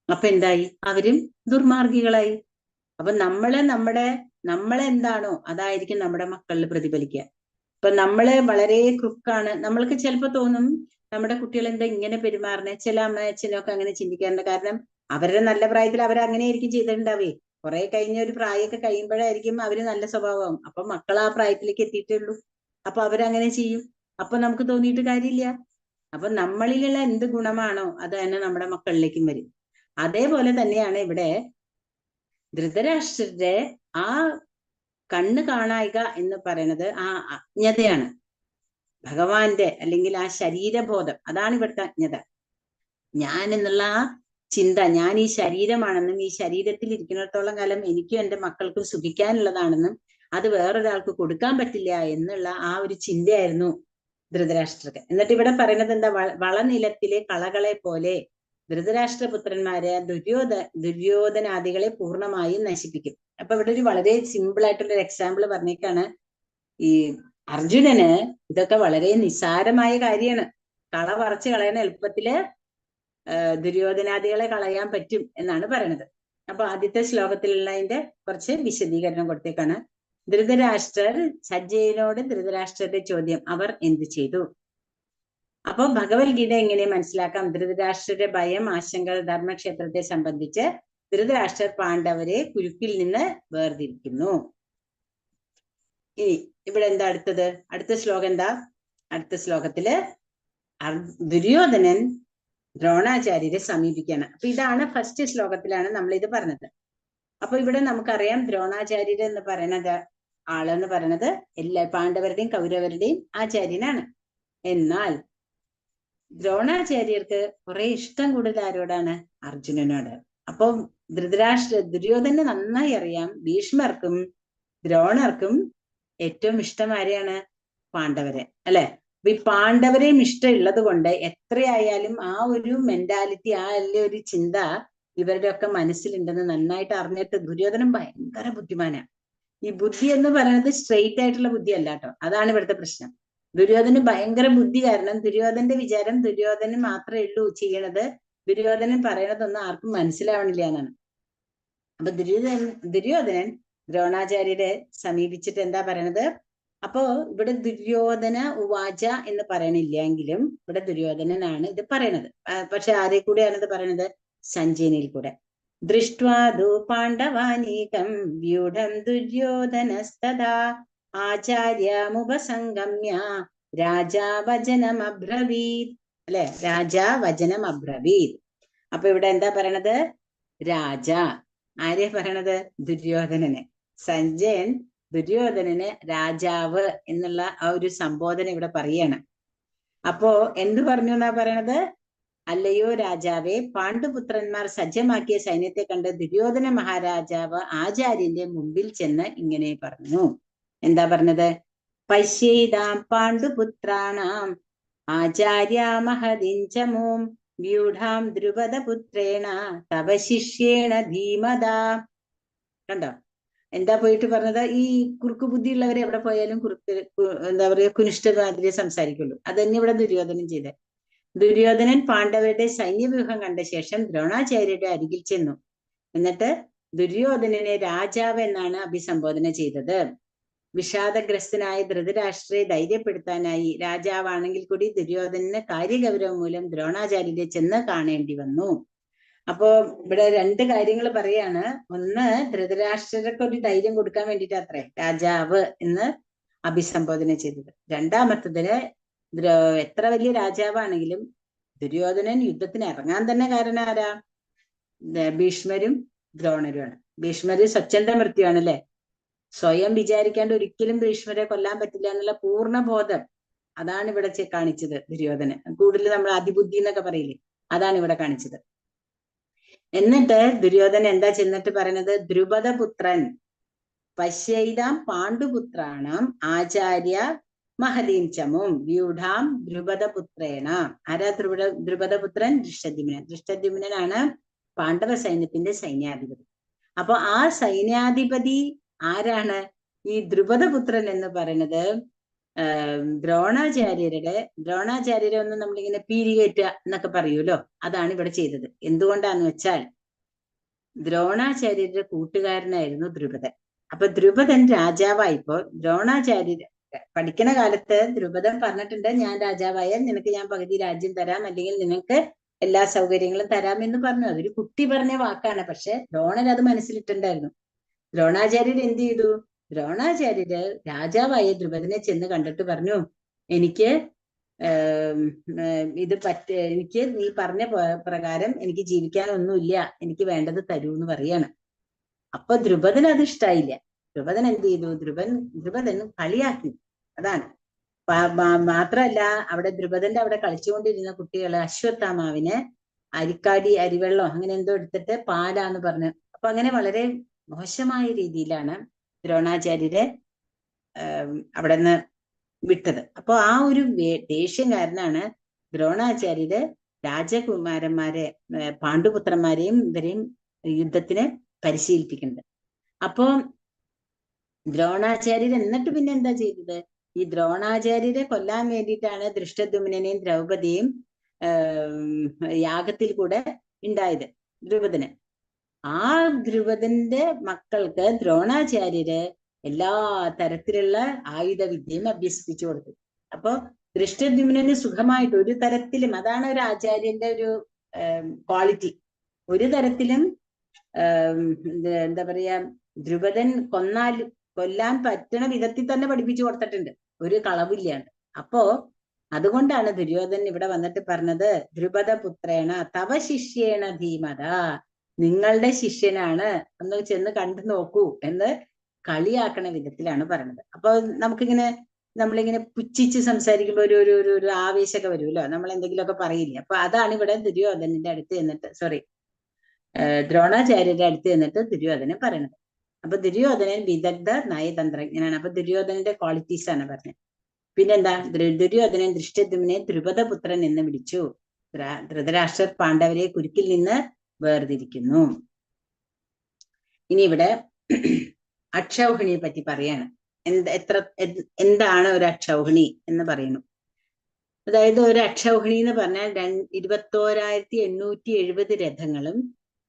അപ്പൊ എന്തായി? അവരും ദുർമാർഗികളായി. അപ്പൊ നമ്മളെന്താണോ അതായിരിക്കും നമ്മുടെ മക്കളിൽ പ്രതിഫലിക്കുക. ഇപ്പൊ നമ്മള് വളരെ ക്രുക്കാണ്, നമ്മൾക്ക് ചിലപ്പോ തോന്നും നമ്മുടെ കുട്ടികൾ എന്താ ഇങ്ങനെ പെരുമാറണേ. ചില അമ്മ അച്ഛനൊക്കെ അങ്ങനെ ചിന്തിക്കാറുണ്ട്. കാരണം അവരുടെ നല്ല പ്രായത്തിൽ അവരങ്ങനെ ആയിരിക്കും ചെയ്തിട്ടുണ്ടാവേ. കുറെ കഴിഞ്ഞ ഒരു പ്രായമൊക്കെ കഴിയുമ്പോഴായിരിക്കും അവര് നല്ല സ്വഭാവം. അപ്പൊ മക്കൾ ആ പ്രായത്തിലേക്ക് എത്തിയിട്ടേ ഉള്ളൂ. അപ്പൊ അവരങ്ങനെ ചെയ്യും. അപ്പൊ നമുക്ക് തോന്നിയിട്ട് കാര്യമില്ല. അപ്പൊ നമ്മളിലുള്ള എന്ത് ഗുണമാണോ അത് തന്നെ നമ്മുടെ മക്കളിലേക്കും വരും. അതേപോലെ തന്നെയാണ് ഇവിടെ ധൃതരാഷ്ട്രരുടെ ആ കണ്ണ് കാണായിക എന്ന് പറയുന്നത് ആ അജ്ഞതയാണ്. ഭഗവാന്റെ അല്ലെങ്കിൽ ആ ശരീരബോധം, അതാണ് ഇവിടുത്തെ അജ്ഞത. ഞാൻ എന്നുള്ള ആ ചിന്ത, ഞാൻ ഈ ശരീരമാണെന്നും ഈ ശരീരത്തിൽ ഇരിക്കുന്നിടത്തോളം കാലം എനിക്കും എൻ്റെ മക്കൾക്കും സുഖിക്കാനുള്ളതാണെന്നും അത് വേറൊരാൾക്ക് കൊടുക്കാൻ പറ്റില്ല എന്നുള്ള ആ ഒരു ചിന്തയായിരുന്നു ധൃതരാഷ്ട്രക്ക്. എന്നിട്ട് ഇവിടെ പറയുന്നത് എന്താ? വളനിലത്തിലെ കളകളെ പോലെ ധൃതരാഷ്ട്രപുത്രന്മാരെ ദുര്യോധനാദികളെ പൂർണ്ണമായും നശിപ്പിക്കും. അപ്പൊ ഇവിടെ ഒരു വളരെ സിമ്പിൾ ആയിട്ടുള്ള ഒരു എക്സാമ്പിൾ പറഞ്ഞേക്കാണ്. ഈ അർജുനന് ഇതൊക്കെ വളരെ നിസ്സാരമായ കാര്യമാണ്. കള പറിച്ച് കളയാൻ എളുപ്പത്തില് ദുര്യോധനാദികളെ കളയാൻ പറ്റും എന്നാണ് പറയണത്. അപ്പൊ ആദ്യത്തെ ശ്ലോകത്തിലുള്ള അതിന്റെ കുറച്ച് വിശദീകരണം കൊടുത്തേക്കാണ്. ധൃതരാഷ്ട്രർ സഞ്ജയനോട് ധൃതരാഷ്ട്രരുടെ ചോദ്യം, അവർ എന്ത് ചെയ്തു? അപ്പൊ ഭഗവത്ഗീത എങ്ങനെ മനസ്സിലാക്കാം? ധൃതരാഷ്ട്രരുടെ ഭയം, ആശങ്ക, ധർമ്മക്ഷേത്രത്തെ സംബന്ധിച്ച് ധൃതരാഷ്ട്രർ പാണ്ഡവരെ കുരുക്കിൽ നിന്ന് വേർതിരിക്കുന്നു. ഇനി ഇവിടെ എന്താ അടുത്തത്? അടുത്ത ശ്ലോകം എന്താ? അടുത്ത ശ്ലോകത്തില് ദുര്യോധനൻ ദ്രോണാചാര്യരെ സമീപിക്കാണ്. അപ്പൊ ഇതാണ് ഫസ്റ്റ് ശ്ലോകത്തിലാണ് നമ്മൾ ഇത് പറഞ്ഞത്. അപ്പൊ ഇവിടെ നമുക്കറിയാം ദ്രോണാചാര്യർ എന്ന് പറയുന്നത് ആളെന്ന് പറയുന്നത് എല്ലാ പാണ്ഡവരുടെയും കൗരവരുടെയും ആചാര്യനാണ്. എന്നാൽ ദ്രോണാചാര്യർക്ക് കുറെ ഇഷ്ടം കൂടുതൽ ആരോടാണ്? അർജുനനോട്. അപ്പൊ ദുര്യോധനെ നന്നായി അറിയാം ഭീഷ്മർക്കും ദ്രോണർക്കും ഏറ്റവും ഇഷ്ടം ആരെയാണ്? പാണ്ഡവരെ, അല്ലെ? അപ്പൊ ഈ പാണ്ഡവരെയും ഇഷ്ടമുള്ളത് കൊണ്ട് എത്രയായാലും ആ ഒരു മെന്റാലിറ്റി, ആ ഒരു ചിന്ത ഇവരുടെ ഒക്കെ മനസ്സിലുണ്ടെന്ന് നന്നായിട്ട് അറിഞ്ഞിട്ട് ദുര്യോധനൻ ഭയങ്കര ബുദ്ധിമാനാണ്. ഈ ബുദ്ധി എന്ന് പറയുന്നത് സ്ട്രെയിറ്റ് ആയിട്ടുള്ള ബുദ്ധി അല്ല കേട്ടോ. അതാണ് ഇവിടുത്തെ പ്രശ്നം. ദുര്യോധനന് ഭയങ്കര ബുദ്ധി കാരണം ദുര്യോധനന്റെ വിചാരം ദുര്യോധനൻ മാത്രമേ ഉള്ളൂ ചെയ്യണത്, ദുര്യോധനൻ പറയണതൊന്നും ആർക്കും മനസ്സിലാവണില്ല എന്നാണ്. അപ്പൊ ദുര്യോധനൻ ദ്രോണാചാര്യരെ സമീപിച്ചിട്ട് എന്താ പറയണത്? അപ്പോ ഇവിടെ ദുര്യോധന ഉവാച എന്ന് പറയണില്ലെങ്കിലും ഇവിടെ ദുര്യോധനനാണ് ഇത് പറയണത്. പക്ഷെ ആരെ കൂടെയാണ് ഇത് പറയണത്? സഞ്ജയനിൽ കൂടെ. ദൃഷ്ട്വാദു പാണ്ഡവാനീകം വ്യൂഢം ദുര്യോധനസ്തദാ ആചാര്യമുപസംഗമ്യ രാജാ വചനമബ്രവീത്, അല്ലെ? രാജാ വചനമബ്രവീത്. അപ്പൊ ഇവിടെ എന്താ പറയണത്? രാജ ആരെ പറയണത്? ദുര്യോധനനെ. സഞ്ജയൻ ദുര്യോധനന് രാജാവ് എന്നുള്ള ആ ഒരു സംബോധന ഇവിടെ പറയാണ്. അപ്പോ എന്ത് പറഞ്ഞു എന്നാ പറയണത്? അല്ലയോ രാജാവേ, പാണ്ഡുപുത്രന്മാർ സജ്ജമാക്കിയ സൈന്യത്തെ കണ്ട് ദുര്യോധന മഹാരാജാവ് ആചാര്യന്റെ മുമ്പിൽ ചെന്ന് ഇങ്ങനെ പറഞ്ഞു. എന്താ പറഞ്ഞത്? പശ്യേതാം പാണ്ഡുപുത്രാണാം ആചാര്യ മഹദിഞ്ചമോം വ്യൂഢാം ദ്രുപദപുത്രേണ തവ ശിഷ്യേണ ധീമതാ. കണ്ടോ? എന്താ പോയിട്ട് പറഞ്ഞത്? ഈ കുറുക്കു ബുദ്ധിയുള്ളവരെ എവിടെ പോയാലും എന്താ പറയുക, കുനിഷ്ഠമാതിരെ സംസാരിക്കുള്ളൂ. അത് തന്നെ ഇവിടെ ദുര്യോധനൻ ചെയ്തത്. ദുര്യോധനൻ പാണ്ഡവരുടെ സൈന്യവ്യൂഹം കണ്ട ശേഷം ദ്രോണാചാര്യരുടെ അരികിൽ ചെന്നു. എന്നിട്ട് ദുര്യോധനനെ രാജാവ് എന്നാണ് അഭിസംബോധന ചെയ്തത്. വിഷാദഗ്രസ്തനായ ധൃതരാഷ്ട്രയെ ധൈര്യപ്പെടുത്താനായി രാജാവാണെങ്കിൽ കൂടി ദുര്യോധനന് കാര്യഗൗരവം മൂലം ദ്രോണാചാര്യരെ ചെന്ന് കാണേണ്ടി വന്നു. അപ്പോ ഇവിടെ രണ്ട് കാര്യങ്ങൾ പറയാണ്. ഒന്ന്, ധൃതരാഷ്ട്രർക്ക് ഒരു ധൈര്യം കൊടുക്കാൻ വേണ്ടിയിട്ട് അത്രേ രാജാവ് എന്ന് അഭിസംബോധന ചെയ്തത്. രണ്ടാമത്തതിന് എത്ര വലിയ രാജാവാണെങ്കിലും ദുര്യോധനൻ യുദ്ധത്തിന് ഇറങ്ങാൻ തന്നെ കാരണം ആരാ? ഭീഷ്മരും ദ്രോണരുമാണ്. ഭീഷ്മര് സ്വച്ഛന്ത മൃത്യുവാണ്, അല്ലെ? സ്വയം വിചാരിക്കാണ്ട് ഒരിക്കലും ഭീഷ്മരെ കൊല്ലാൻ പറ്റില്ല എന്നുള്ള പൂർണ്ണ ബോധം, അതാണ് ഇവിടെ കാണിച്ചത് ദുര്യോധനൻ. കൂടുതൽ നമ്മൾ അതിബുദ്ധി എന്നൊക്കെ പറയില്ലേ, അതാണ് ഇവിടെ കാണിച്ചത്. എന്നിട്ട് ദുര്യോധനൻ എന്താ ചെന്നിട്ട് പറയുന്നത്? ദ്രുപദപുത്രൻ പശ്യൈതാം പാണ്ഡുപുത്രാണാം ആചാര്യ മഹദീം ചമും വ്യൂഢാം ദ്രുപദപുത്രേണ. ആരാ ദ്രുപദപുത്രൻ? ദൃഷ്ടദ്യുമ്നൻ. ദൃഷ്ടദ്യുമ്നനാണ് പാണ്ഡവ സൈന്യത്തിന്റെ സൈന്യാധിപതി. അപ്പൊ ആ സൈന്യാധിപതി ആരാണ്? ഈ ദ്രുപദപുത്രൻ എന്ന് പറയുന്നത് ദ്രോണാചാര്യരെ ഒന്ന് നമ്മളിങ്ങനെ പീരികേറ്റുക എന്നൊക്കെ പറയൂലോ, അതാണ് ഇവിടെ ചെയ്തത്. എന്തുകൊണ്ടാന്ന് വെച്ചാൽ ദ്രോണാചാര്യരുടെ കൂട്ടുകാരനായിരുന്നു ദ്രുപദൻ. അപ്പൊ ദ്രുപദൻ രാജാവായപ്പോ ദ്രോണാചാര്യർ പഠിക്കണ കാലത്ത് ദ്രുപദൻ പറഞ്ഞിട്ടുണ്ട്, ഞാൻ രാജാവായാൽ നിനക്ക് ഞാൻ പകുതി രാജ്യം തരാം, അല്ലെങ്കിൽ നിനക്ക് എല്ലാ സൗകര്യങ്ങളും തരാം എന്ന് പറഞ്ഞു. അതൊരു കുട്ടി പറഞ്ഞ വാക്കാണ്. പക്ഷെ ദ്രോണൻ അത് മനസ്സിലിട്ടുണ്ടായിരുന്നു. ദ്രോണാചാര്യർ എന്ത് ചെയ്തു? ദ്രോണാചാര്യര് രാജാവായ ദ്രുപദനെ ചെന്ന് കണ്ടിട്ട് പറഞ്ഞു, എനിക്ക് എനിക്ക് നീ പറഞ്ഞ പ്രകാരം എനിക്ക് ജീവിക്കാനൊന്നുമില്ല, എനിക്ക് വേണ്ടത് തരൂ എന്ന് പറയാണ്. അപ്പൊ ദ്രുപദൻ അത് ഇഷ്ടായില്ല. ദ്രുപദൻ എന്ത് ചെയ്തു? ദ്രുപദൻ കളിയാക്കി. അതാണ്. മാത്രല്ല അവിടെ ദ്രുപദന്റെ അവിടെ കളിച്ചുകൊണ്ടിരുന്ന കുട്ടികള് അശ്വത്ഥാമാവിന് അരിവെള്ളം അങ്ങനെ എന്തോ എടുത്തിട്ട് പാലാന്ന് പറഞ്ഞു. അപ്പൊ അങ്ങനെ വളരെ മോശമായ രീതിയിലാണ് ദ്രോണാചാര്യരെ അവിടെ നിന്ന് വിട്ടത്. അപ്പൊ ആ ഒരു ദേഷ്യം കാരനാണ് ദ്രോണാചാര്യര് രാജകുമാരന്മാരെ പാണ്ഡുപുത്രന്മാരെയും ഇവരെയും യുദ്ധത്തിന് പരിശീലിപ്പിക്കുന്നത്. അപ്പോ ദ്രോണാചാര്യർ എന്നിട്ട് പിന്നെ എന്താ ചെയ്തത്? ഈ ദ്രോണാചാര്യരെ കൊല്ലാൻ വേണ്ടിയിട്ടാണ് ദൃഷ്ടദ്യുമ്നനെയും ദ്രൗപദിയെയും യാഗത്തിൽ കൂടെ ഉണ്ടായത് ദ്രുപദന്. ആ ദ്രുപദന്റെ മക്കൾക്ക് ദ്രോണാചാര്യര് എല്ലാ തരത്തിലുള്ള ആയുധ വിദ്യയും അഭ്യസിപ്പിച്ചു കൊടുത്തു. അപ്പൊ ദൃഷ്ടദ്യുമ്നന് സുഖമായിട്ട് ഒരു തരത്തിലും, അതാണ് ഒരു ആചാര്യന്റെ ഒരു ക്വാളിറ്റി, ഒരു തരത്തിലും എന്താ പറയാ, ദ്രുപദൻ കൊല്ലാൻ പറ്റണ വിധത്തിൽ തന്നെ പഠിപ്പിച്ചു കൊടുത്തിട്ടുണ്ട്, ഒരു കളവില്ലാണ്ട്. അപ്പോ അതുകൊണ്ടാണ് ദുര്യോധനൻ ഇവിടെ വന്നിട്ട് പറഞ്ഞത്, ദ്രുപദപുത്രേണ തവ ശിഷ്യേണ ധീമത, നിങ്ങളുടെ ശിഷ്യനാണ്, ഒന്ന് ചെന്ന് കണ്ടു നോക്കൂ എന്ന് കളിയാക്കണ വിധത്തിലാണ് പറയണത്. അപ്പൊ നമുക്കിങ്ങനെ നമ്മളിങ്ങനെ പുച്ഛിച്ച് സംസാരിക്കുമ്പോൾ ഒരു ആവേശമൊക്കെ വരുമല്ലോ, നമ്മൾ എന്തെങ്കിലുമൊക്കെ പറയില്ലേ. അപ്പൊ അതാണ് ഇവിടെ ദുര്യോധനന്റെ അടുത്ത് എന്നിട്ട് ദ്രോണാചാര്യരുടെ അടുത്ത് എന്നിട്ട് ദുര്യോധനൻ പറയണത്. അപ്പൊ ദുര്യോധനൻ വിദഗ്ധ നയതന്ത്രജ്ഞനാണ്. അപ്പൊ ദുര്യോധനന്റെ ക്വാളിറ്റീസ് ആണ് പറഞ്ഞത്. പിന്നെന്താ, ദുര്യോധനൻ ദൃഷ്ടദ്യുമ്നെ ദ്രുപദപുത്രൻ എന്ന് വിളിച്ചു. ധൃതരാഷ്ട്രർ പാണ്ഡവരെ കുരുക്കിൽ നിന്ന് വേർതിരിക്കുന്നു. ഇനി ഇവിടെ അക്ഷൗഹിണിയെ പറ്റി പറയാണ്. എന്താണ് ഒരു അക്ഷൗഹിണി എന്ന് പറയുന്നു. അതായത് ഒരു അക്ഷൗഹിണി എന്ന് പറഞ്ഞാൽ 21,870 രഥങ്ങളും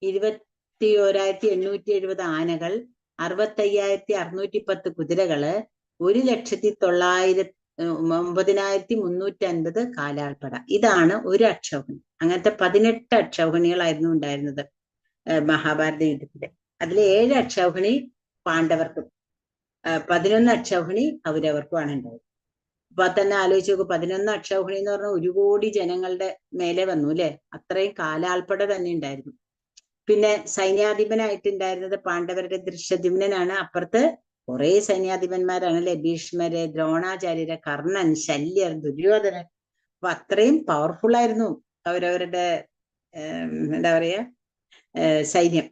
21,870 ആനകൾ, 65,610 കുതിരകള്, 1,09,350 കാലാൾപ്പട. ഇതാണ് ഒരു അക്ഷൗഹിണി. അങ്ങനത്തെ 18 അക്ഷൗഹിണികളായിരുന്നു ഉണ്ടായിരുന്നത് മഹാഭാരത യുദ്ധത്തില്. അതിൽ 7 അക്ഷൗഹിണി പാണ്ഡവർക്കും 11 അക്ഷൗഹിണി കൗരവർക്കുമാണ് ഉണ്ടായത്. അപ്പൊ തന്നെ ആലോചിച്ച് നോക്കൂ, 11 അക്ഷൗഹിണി എന്ന് പറഞ്ഞാൽ 1 കോടി ജനങ്ങളുടെ മേലെ വന്നു അല്ലെ, അത്രയും കാലാൾപ്പട തന്നെ ഉണ്ടായിരുന്നു. പിന്നെ സൈന്യാധിപനായിട്ടുണ്ടായിരുന്നത് പാണ്ഡവരുടെ ദൃഷ്ടദ്യുമ്നനാണ്. അപ്പുറത്ത് കുറെ സൈന്യാധിപന്മാരാണ് അല്ലെ, ഭീഷ്മര്, ദ്രോണാചാര്യര്, കർണൻ, ശല്യർ, ദുര്യോധനൻ. അപ്പൊ അത്രയും പവർഫുൾ ആയിരുന്നു അവരവരുടെ എന്താ പറയാ സൈന്യം.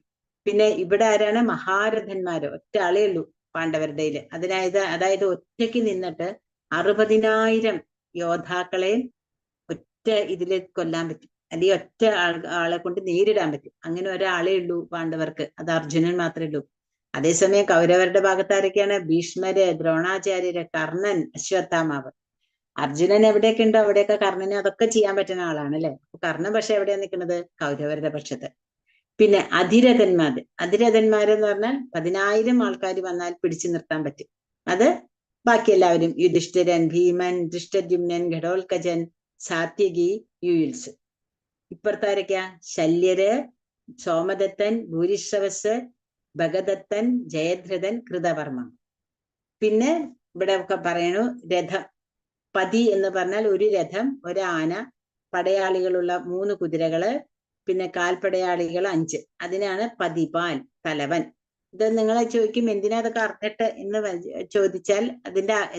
പിന്നെ ഇവിടെ ആരാണ്? മഹാരഥന്മാര്, ഒറ്റ ആളേ ഉള്ളൂ പാണ്ഡവരുടെ. അതായത് ഒറ്റയ്ക്ക് നിന്നിട്ട് 60,000 യോദ്ധാക്കളെയും ഒറ്റ ഇതില് കൊല്ലാൻ പറ്റും, അല്ലെങ്കിൽ ഒറ്റ ആളെ കൊണ്ട് നേരിടാൻ പറ്റും. അങ്ങനെ ഒരാളേ ഉള്ളൂ പാണ്ഡവർക്ക്, അത് അർജുനൻ മാത്രമേ ഉള്ളൂ. അതേസമയം കൗരവരുടെ ഭാഗത്ത് ആരൊക്കെയാണ്? ഭീഷ്മര്, ദ്രോണാചാര്യര്, കർണൻ, അശ്വത്ഥാമാവ്. അർജുനൻ എവിടെയൊക്കെ ഉണ്ടോ അവിടെയൊക്കെ കർണന് അതൊക്കെ ചെയ്യാൻ പറ്റുന്ന ആളാണ് അല്ലെ. കർണൻ പക്ഷെ എവിടെയാണ് നിൽക്കുന്നത്? കൗരവരുടെ പക്ഷത്ത്. പിന്നെ അതിരഥന്മാരെന്ന് പറഞ്ഞാൽ 10,000 ആൾക്കാർ വന്നാൽ പിടിച്ചു നിർത്താൻ പറ്റും. അത് ബാക്കി എല്ലാവരും യുധിഷ്ഠിരൻ, ഭീമൻ, ദൃഷ്ടദ്യുമ്നൻ, ഘടോൽക്കജൻ, സാത്യകി, യുയുത്സ്. ഇപ്പുറത്താരൊക്കെയാ? ശല്യര്, സോമദത്തൻ, ഭൂരിശ്രവസ്, ഭഗദത്തൻ, ജയദ്രഥൻ, കൃതവർമ്മ. പിന്നെ ഇവിടെ ഒക്കെ പറയണു രഥം. പതി എന്ന് പറഞ്ഞാൽ ഒരു രഥം, ഒരു ആന, പടയാളികളുള്ള 3 കുതിരകള്, പിന്നെ കാൽപ്പടയാളികൾ 5. അതിനാണ് പതിപാൽ, തലവൻ. ഇത് നിങ്ങളെ ചോദിക്കും എന്തിനാ അതൊക്കെ അറിഞ്ഞിട്ട് എന്ന് ചോദിച്ചാൽ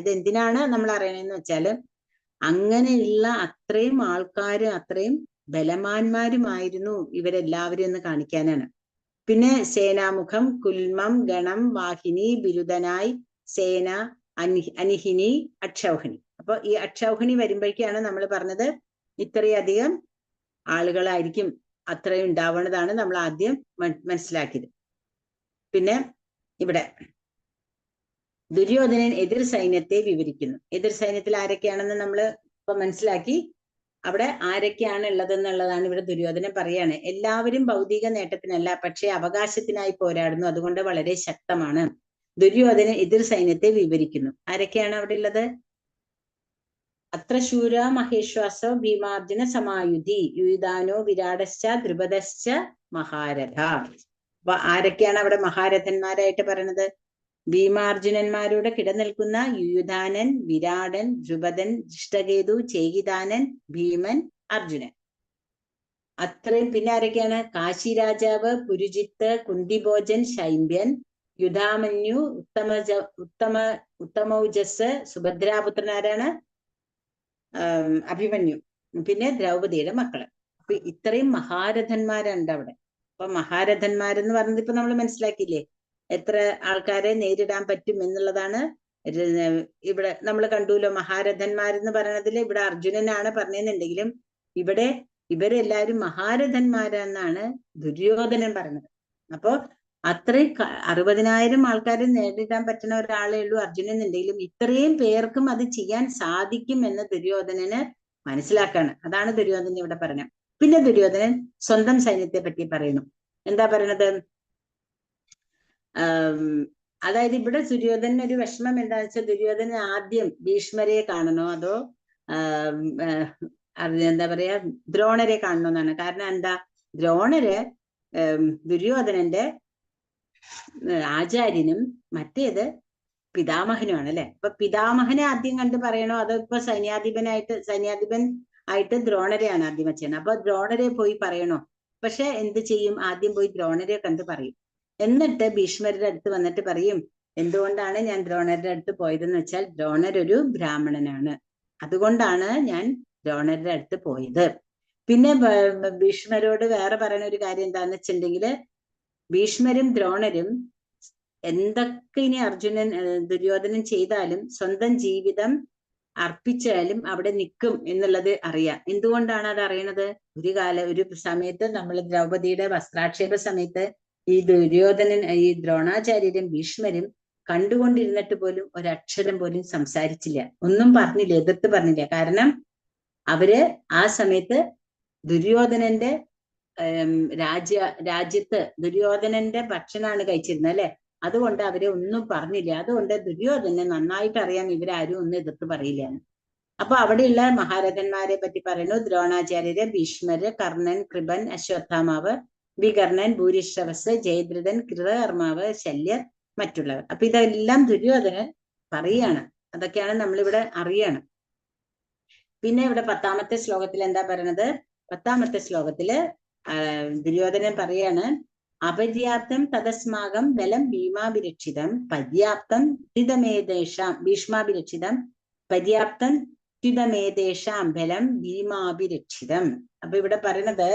ഇത് എന്തിനാണ് നമ്മൾ അറിയണമെന്ന് വെച്ചാല് അങ്ങനെയുള്ള അത്രയും ആൾക്കാരും അത്രയും ബലവാന്മാരുമായിരുന്നു ഇവരെല്ലാവരും എന്ന് കാണിക്കാനാണ്. പിന്നെ സേനാമുഖം, കുൽമം, ഗണം, വാഹിനി, ബിരുദനായി, സേന, അനിഹിനി, അക്ഷൗഹിണി. അപ്പൊ ഈ അക്ഷൗഹിണി വരുമ്പോഴേക്കാണ് നമ്മൾ പറഞ്ഞത് ഇത്രയധികം ആളുകളായിരിക്കും അത്രയും ഉണ്ടാവുന്നതാണ് നമ്മൾ ആദ്യം മനസ്സിലാക്കിയത്. പിന്നെ ഇവിടെ ദുര്യോധനൻ എതിർ സൈന്യത്തെ വിവരിക്കുന്നു. എതിർ സൈന്യത്തിൽ ആരൊക്കെയാണെന്ന് നമ്മൾ ഇപ്പൊ മനസ്സിലാക്കി. അവിടെ ആരൊക്കെയാണ് ഉള്ളതെന്നുള്ളതാണ് ഇവിടെ ദുര്യോധനൻ പറയാണ്. എല്ലാവരും ഭൗതിക നേട്ടത്തിനല്ല, പക്ഷെ അവകാശത്തിനായി പോരാടുന്നു, അതുകൊണ്ട് വളരെ ശക്തമാണ്. ദുര്യോധനൻ എതിർ സൈന്യത്തെ വിവരിക്കുന്നു. ആരൊക്കെയാണ് അവിടെ ഉള്ളത്? അത്ര ശൂര മഹേശ്വാസോ ഭീമാർജുന സമായുധി യുയുധാനോ വിരാടശ്ച ദ്രുപദശ്ച മഹാരഥ. അപ്പൊ ആരൊക്കെയാണ് അവിടെ മഹാരഥന്മാരായിട്ട് പറയണത്? ഭീമാർജുനന്മാരോട് കിടനിൽക്കുന്ന യുയുധാനൻ, വിരാടൻ, ദ്രുപദൻ, ദൃഷ്ടകേതു, ചേകിതാനൻ, ഭീമൻ, അർജുനൻ. അത്രയും. പിന്നെ ആരൊക്കെയാണ്? കാശി രാജാവ്, പുരുജിത്ത്, കുന്തിഭോജൻ, ശൈമ്യൻ, യുധാമന്യു, ഉത്തമൗജസ്, സുഭദ്രാപുത്രനാരാണ്? അഭിമന്യു. പിന്നെ ദ്രൗപദിയുടെ മക്കള്. അപ്പൊ ഇത്രയും മഹാരഥന്മാരുണ്ട് അവിടെ. അപ്പൊ മഹാരഥന്മാരെന്ന് പറഞ്ഞത് ഇപ്പൊ നമ്മൾ മനസ്സിലാക്കിയില്ലേ എത്ര ആൾക്കാരെ നേരിടാൻ പറ്റും എന്നുള്ളതാണ്. ഇവിടെ നമ്മൾ കണ്ടുല്ലോ മഹാരഥന്മാരെന്ന് പറയണതിൽ ഇവിടെ അർജുനനാണ് പറഞ്ഞെന്നുണ്ടെങ്കിലും ഇവിടെ ഇവരെല്ലാരും മഹാരഥന്മാരെന്നാണ് ദുര്യോധനൻ പറയുന്നത്. അപ്പോ അത്രയും 60,000 ആൾക്കാരെ നേരിടാൻ പറ്റുന്ന ഒരാളേ ഉള്ളൂ അർജുനൻ എന്നുണ്ടെങ്കിലും ഇത്രയും പേർക്കും അത് ചെയ്യാൻ സാധിക്കും എന്ന് ദുര്യോധനന് മനസ്സിലാക്കാണ്. അതാണ് ദുര്യോധനൻ ഇവിടെ പറയുന്നത്. പിന്നെ ദുര്യോധനൻ സ്വന്തം സൈന്യത്തെ പറ്റി പറയുന്നു. എന്താ പറയണത്? അതായത് ഇവിടെ ദുര്യോധനൻ ഒരു വിഷമം എന്താണെന്ന് വെച്ചാൽ ദുര്യോധനൻ ആദ്യം ഭീഷ്മരെ കാണണോ അതോ എന്താ പറയാ ദ്രോണരെ കാണണമെന്നാണ്. കാരണം എന്താ, ദ്രോണര് ദുര്യോധനന്റെ ആചാര്യനും മറ്റേത് പിതാമഹനുമാണ് അല്ലെ. അപ്പൊ പിതാമഹനെ ആദ്യം കണ്ട് പറയണോ അതോ ഇപ്പൊ സൈന്യാധിപൻ ആയിട്ട് ദ്രോണരെയാണ് ആദ്യം വെച്ചത്. അപ്പൊ ദ്രോണരെ പോയി പറയണോ? പക്ഷെ എന്ത് ചെയ്യും, ആദ്യം പോയി ദ്രോണരെ കണ്ട് പറയും. എന്നിട്ട് ഭീഷ്മരുടെ അടുത്ത് വന്നിട്ട് പറയും, എന്തുകൊണ്ടാണ് ഞാൻ ദ്രോണരുടെ അടുത്ത് പോയതെന്ന് വെച്ചാൽ ദ്രോണർ ഒരു ബ്രാഹ്മണനാണ്, അതുകൊണ്ടാണ് ഞാൻ ദ്രോണരുടെ അടുത്ത് പോയത്. പിന്നെ ഭീഷ്മരോട് വേറെ പറയുന്ന ഒരു കാര്യം എന്താന്ന് വെച്ചിട്ടുണ്ടെങ്കിൽ ഭീഷ്മരും ദ്രോണരും എന്തൊക്കെ ഇനി ദുര്യോധനൻ ചെയ്താലും സ്വന്തം ജീവിതം അർപ്പിച്ചാലും അവിടെ നിൽക്കും എന്നുള്ളത് അറിയാം. എന്തുകൊണ്ടാണ് അത് അറിയണത്? ഒരു സമയത്ത് നമ്മൾ ദ്രൗപദിയുടെ വസ്ത്രാക്ഷേപ സമയത്ത് ഈ ഈ ദ്രോണാചാര്യരും ഭീഷ്മരും കണ്ടുകൊണ്ടിരുന്നിട്ട് പോലും ഒരക്ഷരം പോലും സംസാരിച്ചില്ല, ഒന്നും പറഞ്ഞില്ല, എതിർത്ത് പറഞ്ഞില്ല. കാരണം അവര് ആ സമയത്ത് ദുര്യോധനന്റെ രാജ്യത്ത് ദുര്യോധനന്റെ ഭക്ഷണമാണ് കഴിച്ചിരുന്നത് അല്ലെ. അതുകൊണ്ട് അവരെ ഒന്നും പറഞ്ഞില്ല. അതുകൊണ്ട് ദുര്യോധനനെ നന്നായിട്ട് അറിയാം ഇവരാരും ഒന്നും എതിർത്ത് പറയില്ല. അപ്പൊ അവിടെയുള്ള മഹാരഥന്മാരെ പറ്റി പറയുന്നു. ദ്രോണാചാര്യര്, ഭീഷ്മര്, കർണൻ, കൃപൻ, അശ്വത്ഥാമാവ്, വികർണൻ, ഭൂരിശ്രവസ്, ജയദ്രഥൻ, കൃതകർമാവ്, ശല്യർ, മറ്റുള്ളവർ. അപ്പൊ ഇതെല്ലാം ദുര്യോധനൻ പറയാണ്. അതൊക്കെയാണ് നമ്മളിവിടെ അറിയണം. പിന്നെ ഇവിടെ 10ാമത്തെ ശ്ലോകത്തിൽ എന്താ പറയണത്? 10ാമത്തെ ശ്ലോകത്തില് ദുര്യോധനൻ പറയാണ്, അപര്യാപ്തം തദസ്മാകം ബലം ഭീമാഭിരക്ഷിതം പര്യാപ്തം ത്വിതമേതേഷാം ഭീഷ്മാഭിരക്ഷിതം പര്യാപ്തം ത്വിതമേതേഷാം ബലം ഭീമാഭിരക്ഷിതം. അപ്പൊ ഇവിടെ പറയണത്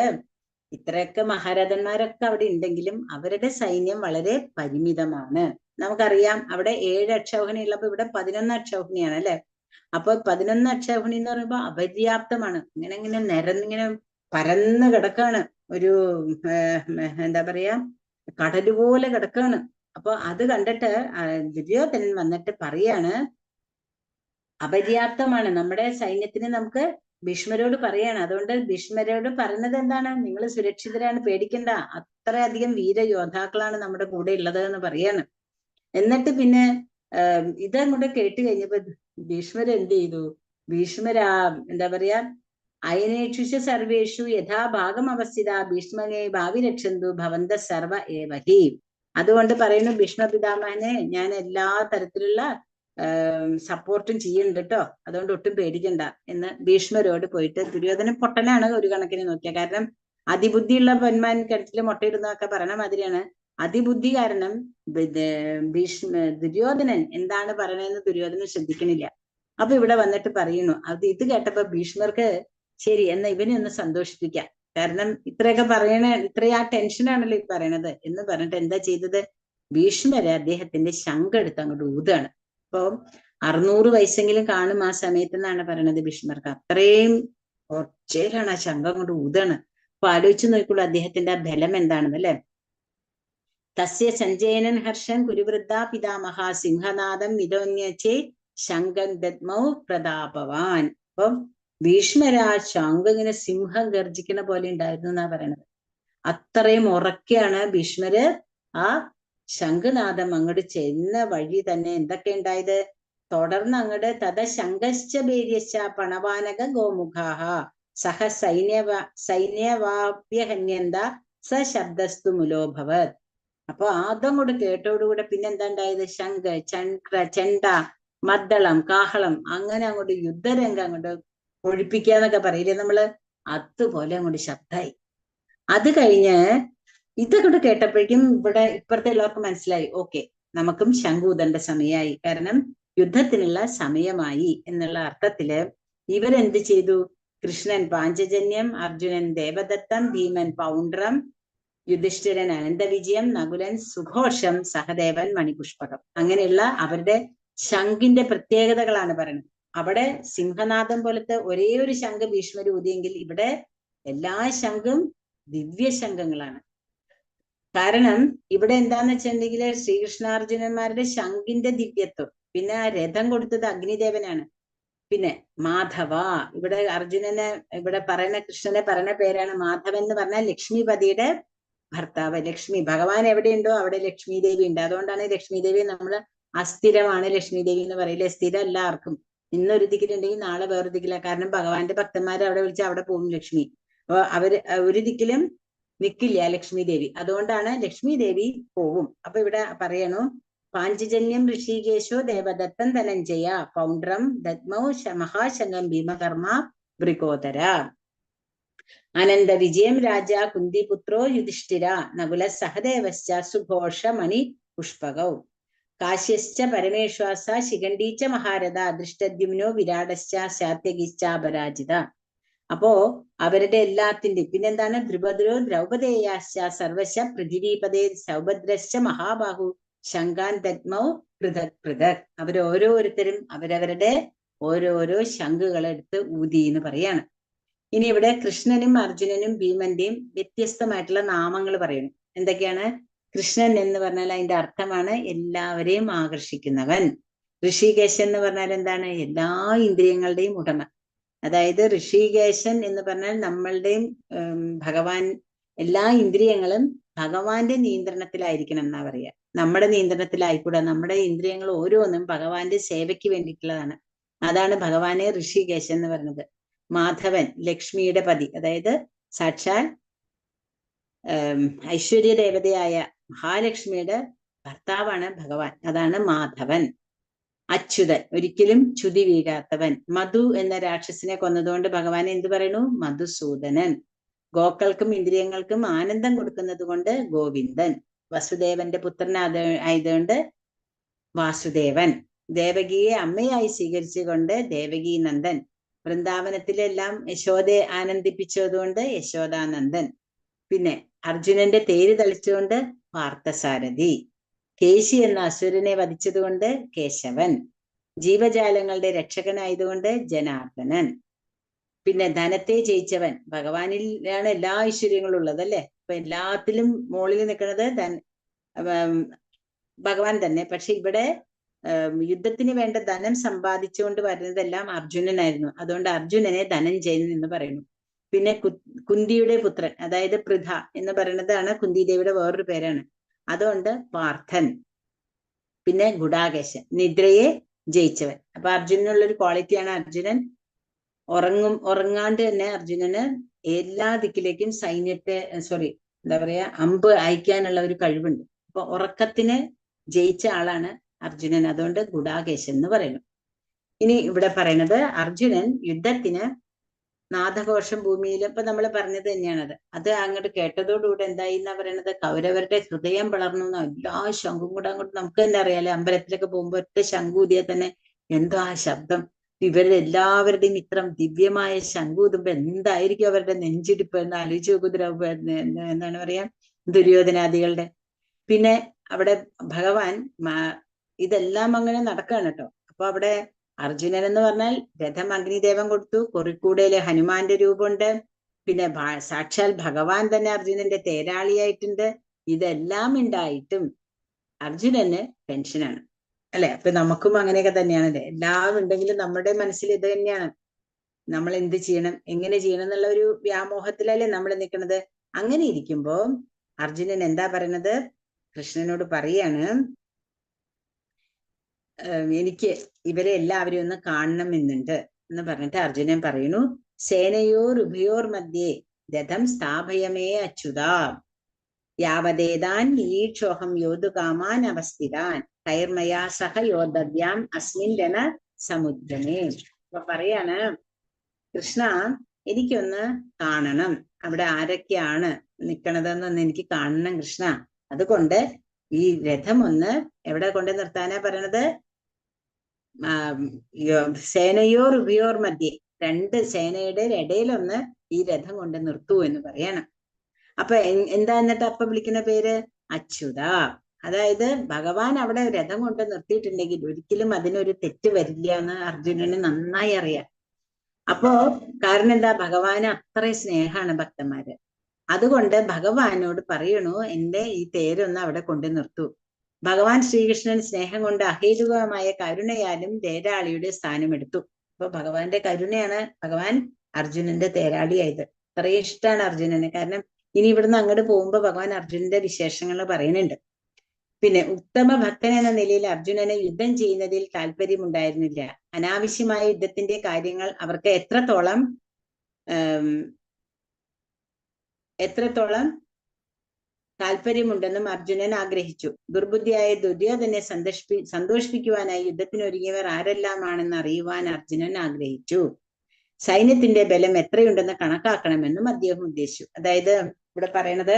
ഇത്രയൊക്കെ മഹാരഥന്മാരൊക്കെ അവിടെ ഉണ്ടെങ്കിലും അവരുടെ സൈന്യം വളരെ പരിമിതമാണ്. നമുക്കറിയാം അവിടെ 7 അക്ഷൗഹിണി ഉള്ളപ്പോ ഇവിടെ 11 അക്ഷൗഹിണിയാണ് അല്ലെ. അപ്പൊ 11 അക്ഷൗഹിണി എന്ന് പറയുമ്പോ അപര്യാപ്തമാണ്. ഇങ്ങനെ നിരന്നിങ്ങനെ പരന്ന് കിടക്കാണ്, ഒരു എന്താ പറയാ കടല് പോലെ കിടക്കാണ്. അപ്പൊ അത് കണ്ടിട്ട് ദുര്യോധനൻ വന്നിട്ട് പറയാണ്, അപര്യാപ്തമാണ് നമ്മുടെ സൈന്യത്തിന്, നമുക്ക് ഭീഷ്മരോട് പറയാണ്. അതുകൊണ്ട് ഭീഷ്മരോട് പറയുന്നത് എന്താണ്, നിങ്ങൾ സുരക്ഷിതരാണ്, പേടിക്കണ്ട, അത്രയധികം വീരയോദ്ധാക്കളാണ് നമ്മുടെ കൂടെ ഉള്ളത് എന്ന് പറയാണ്. എന്നിട്ട് പിന്നെ ഇതങ്ങോട്ട് കേട്ട് കഴിഞ്ഞപ്പോ ഭീഷ്മർ എന്ത് ചെയ്തു? ഭീഷ്മരാ എന്താ പറയാ, അയനേഷു സർവേഷു യഥാഭാഗം അവസ്ഥിത ഭീഷ്മനെ ഭാവി രക്ഷന്തു ഭവന്ത സർവ ഏവഹി. അതുകൊണ്ട് പറയുന്നു, ഭീഷ്മ പിതാമഹനെ ഞാൻ എല്ലാ തരത്തിലുള്ള സപ്പോർട്ടും ചെയ്യുന്നുണ്ട് കേട്ടോ, അതുകൊണ്ട് ഒട്ടും പേടിക്കണ്ട എന്ന് ഭീഷ്മരോട് പോയിട്ട്. ദുര്യോധനൻ പൊട്ടനാണ് ഒരു കണക്കിന് നോക്കിയ, കാരണം അതിബുദ്ധിയുള്ള പൊന്മാൻ കിണറ്റില് മുട്ടയിടുന്നതൊക്കെ പറയണ മാതിരിയാണ്. അതിബുദ്ധി കാരണം ദുര്യോധനൻ എന്താണ് പറയണതെന്ന് ദുര്യോധനൻ ശ്രദ്ധിക്കണില്ല. അപ്പൊ ഇവിടെ വന്നിട്ട് പറയുന്നു, ഇത് കേട്ടപ്പോ ഭീഷ്മർക്ക് ശരി എന്നാ ഇവനെ ഒന്ന് സന്തോഷിപ്പിക്കാം, കാരണം ഇത്രയൊക്കെ ഇത്രയാ ടെൻഷനാണല്ലോ ഈ പറയണത് എന്ന് പറഞ്ഞിട്ട് എന്താ ചെയ്തത്? ഭീഷ്മര് അദ്ദേഹത്തിന്റെ ശംഖ് എടുത്ത് അങ്ങോട്ട് ഊതാണ്. അപ്പൊ 600 വയസ്സെങ്കിലും കാണും ആ സമയത്ത് എന്നാണ് പറയണത് ഭീഷ്മർക്ക്. അത്രയും ഒച്ചയിലാണ് ആ ശംഖ് അങ്ങോട്ട് ഊതാണ്. അപ്പൊ ആലോചിച്ച് നോക്കുള്ളൂ അദ്ദേഹത്തിന്റെ ആ ബലം എന്താണെന്ന് അല്ലെ. തസ്യ സഞ്ജയനൻ ഹർഷൻ കുരുവൃദ്ധ പിതാമഹ സിംഹനാദം മിതോന്യച്ചേ ശംഖം ദദ്മൗ പ്രതാപവാൻ. അപ്പം ഭീഷ്മരാ ശംഖ് ഇങ്ങനെ സിംഹം ഗർജിക്കുന്ന പോലെ ഉണ്ടായിരുന്നു എന്നാ പറയണത്. അത്രയും ഉറക്കെയാണ് ഭീഷ്മര് ആ ശംഖനാദം അങ്ങോട്ട് ചെന്ന വഴി തന്നെ എന്തൊക്കെ ഉണ്ടായത്? തുടർന്ന് അങ്ങോട്ട് തഥ ശംഖശ്ച ഭേര്യശ്ച പണവാനക ഗോമുഖാഹ സഹ സൈന്യവാപ്യഹന്യന്ത സ ശബ്ദസ്തു മുലോഭവത്. അപ്പൊ അതങ്ങോട്ട് കേട്ടോടുകൂടെ പിന്നെന്താ ഉണ്ടായത്? ശംഖ്, ചെണ്ട, മദ്ദളം, കാഹളം, അങ്ങനെ അങ്ങോട്ട് യുദ്ധരംഗം അങ്ങോട്ട് ഒഴിപ്പിക്കാന്നൊക്കെ പറയില്ലേ നമ്മള്, അതുപോലെ അങ്ങോട്ട് ശബ്ദമായി. അത് കഴിഞ്ഞ് ഇതൊക്കെ കേട്ടപ്പോഴേക്കും ഇവിടെ ഇപ്പുറത്തെ എല്ലാവർക്കും മനസ്സിലായി, ഓക്കെ നമുക്കും ശംഖൂതന്റെ സമയമായി, കാരണം യുദ്ധത്തിനുള്ള സമയമായി എന്നുള്ള അർത്ഥത്തില് ഇവരെന്ത് ചെയ്തു? കൃഷ്ണൻ പാഞ്ചജന്യം, അർജുനൻ ദേവദത്തം, ഭീമൻ പൗണ്ഡ്രം, യുധിഷ്ഠിരൻ അനന്തവിജയം, നകുലൻ സുഘോഷം, സഹദേവൻ മണിപുഷ്പകം. അങ്ങനെയുള്ള അവരുടെ ശംഖിന്റെ പ്രത്യേകതകളാണ് പറയുന്നത്. അവിടെ സിംഹനാദം പോലത്തെ ഒരേ ഒരു ശംഖ് ഭീഷ്മർ ഊതിയെങ്കിൽ ഇവിടെ എല്ലാ ശംഖും ദിവ്യശംഖങ്ങളാണ്. കാരണം ഇവിടെ എന്താന്ന് വെച്ചിട്ടുണ്ടെങ്കിൽ ശ്രീകൃഷ്ണാർജുനന്മാരുടെ ശംഖിന്റെ ദിവ്യത്വം, പിന്നെ ആ രഥം കൊടുത്തത് അഗ്നിദേവനാണ്. പിന്നെ മാധവ, ഇവിടെ അർജുനനെ ഇവിടെ പറയുന്ന കൃഷ്ണനെ പറയുന്ന പേരാണ് മാധവൻ എന്ന് പറഞ്ഞാൽ ലക്ഷ്മിപതിയുടെ ഭർത്താവ്. ലക്ഷ്മി ഭഗവാൻ എവിടെയുണ്ടോ അവിടെ ലക്ഷ്മി ദേവി ഉണ്ട്. അതുകൊണ്ടാണ് ലക്ഷ്മി ദേവി നമ്മൾ അസ്ഥിരമാണ് ലക്ഷ്മി ദേവി എന്ന് പറയില്ലേ. സ്ഥിരം എല്ലാവർക്കും ഇന്നൊരു ദിക്കിലുണ്ടെങ്കിൽ നാളെ വേറൊരു ദിക്കില്ല. കാരണം ഭഗവാന്റെ ഭക്തന്മാരെ അവിടെ വിളിച്ച് അവിടെ പോകും ലക്ഷ്മി. അപ്പൊ അവര് ഒരു ദിക്കിലും നിക്കില്ല ലക്ഷ്മി ദേവി. അതുകൊണ്ടാണ് ലക്ഷ്മി ദേവി പോവും. അപ്പൊ ഇവിടെ പറയണു പാഞ്ചജന്യം ഋഷികേശോ ദേവദത്തൻ ധനഞ്ജയ പൗണ്ഡ്രം ദത്മൗ മഹാശങ്കം ഭീമകർമ്മ വൃകോദര അനന്ത വിജയം രാജ കുന്തിപുത്രോ യുധിഷ്ഠിര നകുല സഹദേവശ്ച സുഘോഷ മണി പുഷ്പകൗ കാശ്യശ്ച പരമേശ്വാസ ശിഖണ്ഡീച്ച മഹാരഥ ദൃഷ്ടദ്യുമ്നോ വിരാടശ്ച ശാത്യകിശ്ച അപരാജിത. അപ്പോ അവരുടെ എല്ലാത്തിന്റെയും പിന്നെന്താണ് ദ്രുപദോ ദ്രൗപദേയാശ്ച സർവശ പൃഥിവീപദേ സൗഭദ്രശ്ച മഹാബാഹു ശങ്കാൻ ദഗ്മൗ പൃഥക് പൃഥക്. അവരോരോരുത്തരും അവരവരുടെ ഓരോരോ ശംഖുകളെടുത്ത് ഊതി എന്ന് പറയാണ്. ഇനി ഇവിടെ കൃഷ്ണനും അർജുനനും ഭീമന്റെയും വ്യത്യസ്തമായിട്ടുള്ള നാമങ്ങൾ പറയുന്നു. എന്തൊക്കെയാണ്? കൃഷ്ണൻ എന്ന് പറഞ്ഞാൽ അതിന്റെ അർത്ഥമാണ് എല്ലാവരെയും ആകർഷിക്കുന്നവൻ. ഋഷികേശൻ എന്ന് പറഞ്ഞാൽ എന്താണ്? എല്ലാ ഇന്ദ്രിയങ്ങളുടെയും ഉടമ. അതായത് ഋഷികേശൻ എന്ന് പറഞ്ഞാൽ നമ്മളുടെയും ഭഗവാൻ എല്ലാ ഇന്ദ്രിയങ്ങളും ഭഗവാന്റെ നിയന്ത്രണത്തിലായിരിക്കണം എന്നാ പറയാ. നമ്മുടെ നിയന്ത്രണത്തിലായിക്കൂടാ. നമ്മുടെ ഇന്ദ്രിയങ്ങൾ ഓരോന്നും ഭഗവാന്റെ സേവയ്ക്ക് വേണ്ടിയിട്ടുള്ളതാണ്. അതാണ് ഭഗവാനെ ഋഷികേശൻ എന്ന് പറയുന്നത്. മാധവൻ ലക്ഷ്മിയുടെ പതി, അതായത് സാക്ഷാൽ ഐശ്വര്യ ദേവതയായ മഹാലക്ഷ്മിയുടെ ഭർത്താവാണ് ഭഗവാൻ. അതാണ് മാധവൻ. അച്യുതൻ, ഒരിക്കലും ചുതി വീഴാത്തവൻ. മധു എന്ന രാക്ഷസിനെ കൊന്നതുകൊണ്ട് ഭഗവാൻ എന്ത് പറയുന്നു? മധുസൂദനൻ. ഗോക്കൾക്കും ഇന്ദ്രിയങ്ങൾക്കും ആനന്ദം കൊടുക്കുന്നത് കൊണ്ട് ഗോവിന്ദൻ. വസുദേവന്റെ പുത്രനായതുകൊണ്ട് വാസുദേവൻ. ദേവകിയെ അമ്മയായി സ്വീകരിച്ചുകൊണ്ട് ദേവകി നന്ദൻ. വൃന്ദാവനത്തിലെല്ലാം യശോദയെ ആനന്ദിപ്പിച്ചതുകൊണ്ട് യശോദാനന്ദൻ. പിന്നെ അർജുനന്റെ തേര് തളിച്ചുകൊണ്ട് പാർത്ഥസാരഥി. കേശി എന്ന അസുരനെ വധിച്ചതുകൊണ്ട് കേശവൻ. ജീവജാലങ്ങളുടെ രക്ഷകനായതുകൊണ്ട് ജനാർദ്ദനൻ. പിന്നെ ധനത്തെ ജയിച്ചവൻ. ഭഗവാനിലാണ് എല്ലാ ഐശ്വര്യങ്ങളും ഉള്ളത് അല്ലെ. അപ്പൊ എല്ലാത്തിലും മുകളിൽ നിൽക്കുന്നത് ഭഗവാൻ തന്നെ. പക്ഷെ ഇവിടെ യുദ്ധത്തിന് വേണ്ട ധനം സമ്പാദിച്ചുകൊണ്ട് വരുന്നതെല്ലാം അർജുനനായിരുന്നു. അതുകൊണ്ട് അർജുനനെ ധനഞ്ജയൻ എന്ന് പറയുന്നു. പിന്നെ കുന്തിയുടെ പുത്രൻ, അതായത് പൃഥ എന്ന് പറയുന്നതാണ് കുന്തി ദേവിയുടെ വേറൊരു പേരാണ്. അതുകൊണ്ട് പാർത്ഥൻ. പിന്നെ ഗുഡാകേശൻ, നിദ്രയെ ജയിച്ചവൻ. അപ്പൊ അർജുനനുള്ളൊരു ക്വാളിറ്റിയാണ് അർജുനൻ ഉറങ്ങാണ്ട് തന്നെ അർജുനന് എല്ലാ ദിക്കിലേക്കും എന്താ പറയാ അമ്പ് അയക്കാനുള്ള ഒരു കഴിവുണ്ട്. അപ്പൊ ഉറക്കത്തിന് ജയിച്ച ആളാണ് അർജുനൻ. അതുകൊണ്ട് ഗുഡാകേശൻ എന്ന് പറയുന്നു. ഇനി ഇവിടെ പറയുന്നത് അർജുനൻ യുദ്ധത്തിന് നാദഘോഷം ഭൂമിയിൽ, ഇപ്പൊ നമ്മൾ പറഞ്ഞത് തന്നെയാണത്. അത് അങ്ങോട്ട് കേട്ടതോടുകൂടെ എന്തായി എന്നാ പറയണത്? കൗരവരുടെ ഹൃദയം വളർന്നു. എല്ലാ ശംഖും കൂടെ അങ്ങോട്ട് നമുക്ക് തന്നെ അറിയാലേ, അമ്പലത്തിലൊക്കെ പോകുമ്പോ ഒറ്റ ശംഖൂതിയാൽ തന്നെ എന്തോ ആ ശബ്ദം. ഇവരുടെ എല്ലാവരുടെയും ഇത്രം ദിവ്യമായ ശംഖൂതുമ്പോ എന്തായിരിക്കും അവരുടെ നെഞ്ചിടിപ്പ് എന്ന് ആലോചിച്ച് നോക്കൂ. എന്താണ് പറയാ, ദുര്യോധനാദികളുടെ. പിന്നെ അവിടെ ഭഗവാൻ ഇതെല്ലാം അങ്ങനെ നടക്കുകയാണ് കേട്ടോ. അപ്പൊ അവിടെ അർജുനൻ എന്ന് പറഞ്ഞാൽ രഥം അഗ്നിദേവൻ കൊടുത്തു. കൊറിക്കൂടയിലെ ഹനുമാന്റെ രൂപമുണ്ട്. പിന്നെ സാക്ഷാൽ ഭഗവാൻ തന്നെ അർജുനന്റെ തേരാളിയായിട്ടുണ്ട്. ഇതെല്ലാം ഉണ്ടായിട്ടും അർജുനന് ടെൻഷനാണ് അല്ലെ. അപ്പൊ നമുക്കും അങ്ങനെയൊക്കെ തന്നെയാണല്ലേ. എല്ലാം ഉണ്ടെങ്കിലും നമ്മുടെ മനസ്സിൽ ഇത് തന്നെയാണ്. നമ്മൾ എന്ത് ചെയ്യണം, എങ്ങനെ ചെയ്യണം എന്നുള്ള ഒരു വ്യാമോഹത്തിലല്ലേ നമ്മൾ നിൽക്കുന്നത്. അങ്ങനെ ഇരിക്കുമ്പോ അർജുനൻ എന്താ പറയുന്നത്? കൃഷ്ണനോട് പറയാണ്, എനിക്ക് ഇവരെ എല്ലാവരും ഒന്ന് കാണണം എന്നുണ്ട് എന്ന് പറഞ്ഞിട്ട് അർജുനൻ പറയുന്നു, സേനയോർ ഉഭയോർ മധ്യേ രഥം സ്ഥാപയമേ അച്യുതാ യാവദേതാൻ നിരീക്ഷോഹം യോധുകാമാൻ അവസ്ഥിതാൻ കൈർമയാ സഹ യോദ്ധവ്യാം അസ്മിൻ രണ സമുദ്രമേ. അപ്പൊ പറയാണ്, കൃഷ്ണ എനിക്കൊന്ന് കാണണം, അവിടെ ആരൊക്കെയാണ് നിൽക്കണതെന്നൊന്ന് എനിക്ക് കാണണം കൃഷ്ണ. അതുകൊണ്ട് ഈ രഥം ഒന്ന് എവിടെ കൊണ്ട് നിർത്താനാ പറയണത്? സേനയോർ ഉഭയോർ മധ്യേ, രണ്ട് സേനയുടെ ഇടയിലൊന്ന് ഈ രഥം കൊണ്ട് നിർത്തൂ എന്ന് പറയണം. അപ്പൊ എന്താ എന്നിട്ട് അപ്പൊ വിളിക്കുന്ന പേര്? അച്യുത. അതായത് ഭഗവാൻ അവിടെ രഥം കൊണ്ട് നിർത്തിയിട്ടുണ്ടെങ്കിൽ ഒരിക്കലും അതിനൊരു തെറ്റ് വരില്ല എന്ന് അർജുനന് നന്നായി അറിയാം. അപ്പോ കാരണം എന്താ, ഭഗവാന് അത്രയും സ്നേഹമാണ് ഭക്തന്മാര്. അതുകൊണ്ട് ഭഗവാനോട് പറയണു, എന്റെ ഈ തേരൊന്ന് അവിടെ കൊണ്ടു നിർത്തൂ. ഭഗവാൻ ശ്രീകൃഷ്ണൻ സ്നേഹം കൊണ്ട് അഹേതുകമായ കരുണയാലും തേരാളിയുടെ സ്ഥാനമെടുത്തു. അപ്പൊ ഭഗവാന്റെ കരുണയാണ് ഭഗവാൻ അർജുനന്റെ തേരാളിയായത്. അത്രയും ഇഷ്ടമാണ് അർജുനന്. കാരണം ഇനി ഇവിടുന്ന് അങ്ങോട്ട് പോകുമ്പോ ഭഗവാൻ അർജുനന്റെ വിശേഷങ്ങൾ പറയുന്നുണ്ട്. പിന്നെ ഉത്തമ ഭക്തൻ എന്ന നിലയിൽ അർജുനന് യുദ്ധം ചെയ്യുന്നതിൽ താല്പര്യമുണ്ടായിരുന്നില്ല. അനാവശ്യമായ യുദ്ധത്തിന്റെ കാര്യങ്ങൾ അവർക്ക് എത്രത്തോളം താല്പര്യമുണ്ടെന്നും അർജുനൻ ആഗ്രഹിച്ചു. ദുർബുദ്ധിയായ ദുര്യോധനെ സന്തോഷിപ്പിക്കുവാനായി യുദ്ധത്തിനൊരുങ്ങിയവർ ആരെല്ലാമാണെന്ന് അറിയുവാൻ അർജുനൻ ആഗ്രഹിച്ചു. സൈന്യത്തിന്റെ ബലം എത്രയുണ്ടെന്ന് കണക്കാക്കണമെന്നും അദ്ദേഹം ഉദ്ദേശിച്ചു. അതായത് ഇവിടെ പറയണത്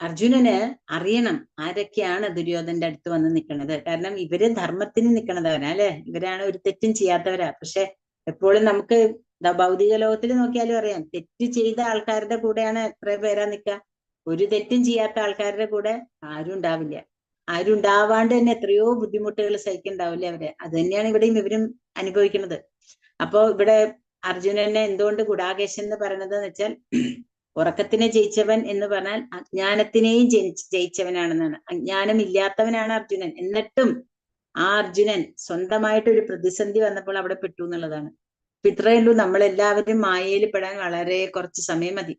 അർജുനന് അറിയണം ആരൊക്കെയാണ് ദുര്യോധന്റെ അടുത്ത് വന്ന് നിൽക്കുന്നത്. കാരണം ഇവര് ധർമ്മത്തിന് നിൽക്കണതവരാ അല്ലെ, ഇവരാണ് ഒരു തെറ്റും ചെയ്യാത്തവരാ. പക്ഷെ എപ്പോഴും നമുക്ക് ഭൗതിക ലോകത്തിൽ നോക്കിയാലും അറിയാം, തെറ്റ് ചെയ്ത ആൾക്കാരുടെ കൂടെയാണ് എത്ര പേരാ നിൽക്കുക. ഒരു തെറ്റും ചെയ്യാത്ത ആൾക്കാരുടെ കൂടെ ആരും ഉണ്ടാവില്ല. ആരും ഉണ്ടാവാണ്ട് തന്നെ എത്രയോ ബുദ്ധിമുട്ടുകൾ സഹിക്കുന്നുണ്ടാവില്ലേ അവര്. അത് തന്നെയാണ് ഇവിടെയും ഇവരും അനുഭവിക്കുന്നത്. അപ്പോ ഇവിടെ അർജുനനെ എന്തുകൊണ്ട് ഗുഡാകേശൻ എന്ന് പറയണത് എന്ന് വെച്ചാൽ, ഉറക്കത്തിനെ ജയിച്ചവൻ എന്ന് പറഞ്ഞാൽ അജ്ഞാനത്തിനെയും ജയിച്ചവനാണെന്നാണ്. അജ്ഞാനമില്ലാത്തവനാണ് അർജുനൻ. എന്നിട്ടും ആ അർജുനൻ സ്വന്തമായിട്ടൊരു പ്രതിസന്ധി വന്നപ്പോൾ അവിടെ പെട്ടു എന്നുള്ളതാണ്. ഇത്രയുള്ളൂ, നമ്മളെല്ലാവരും മായയിൽ പെടാൻ വളരെ കുറച്ച് സമയം മതി.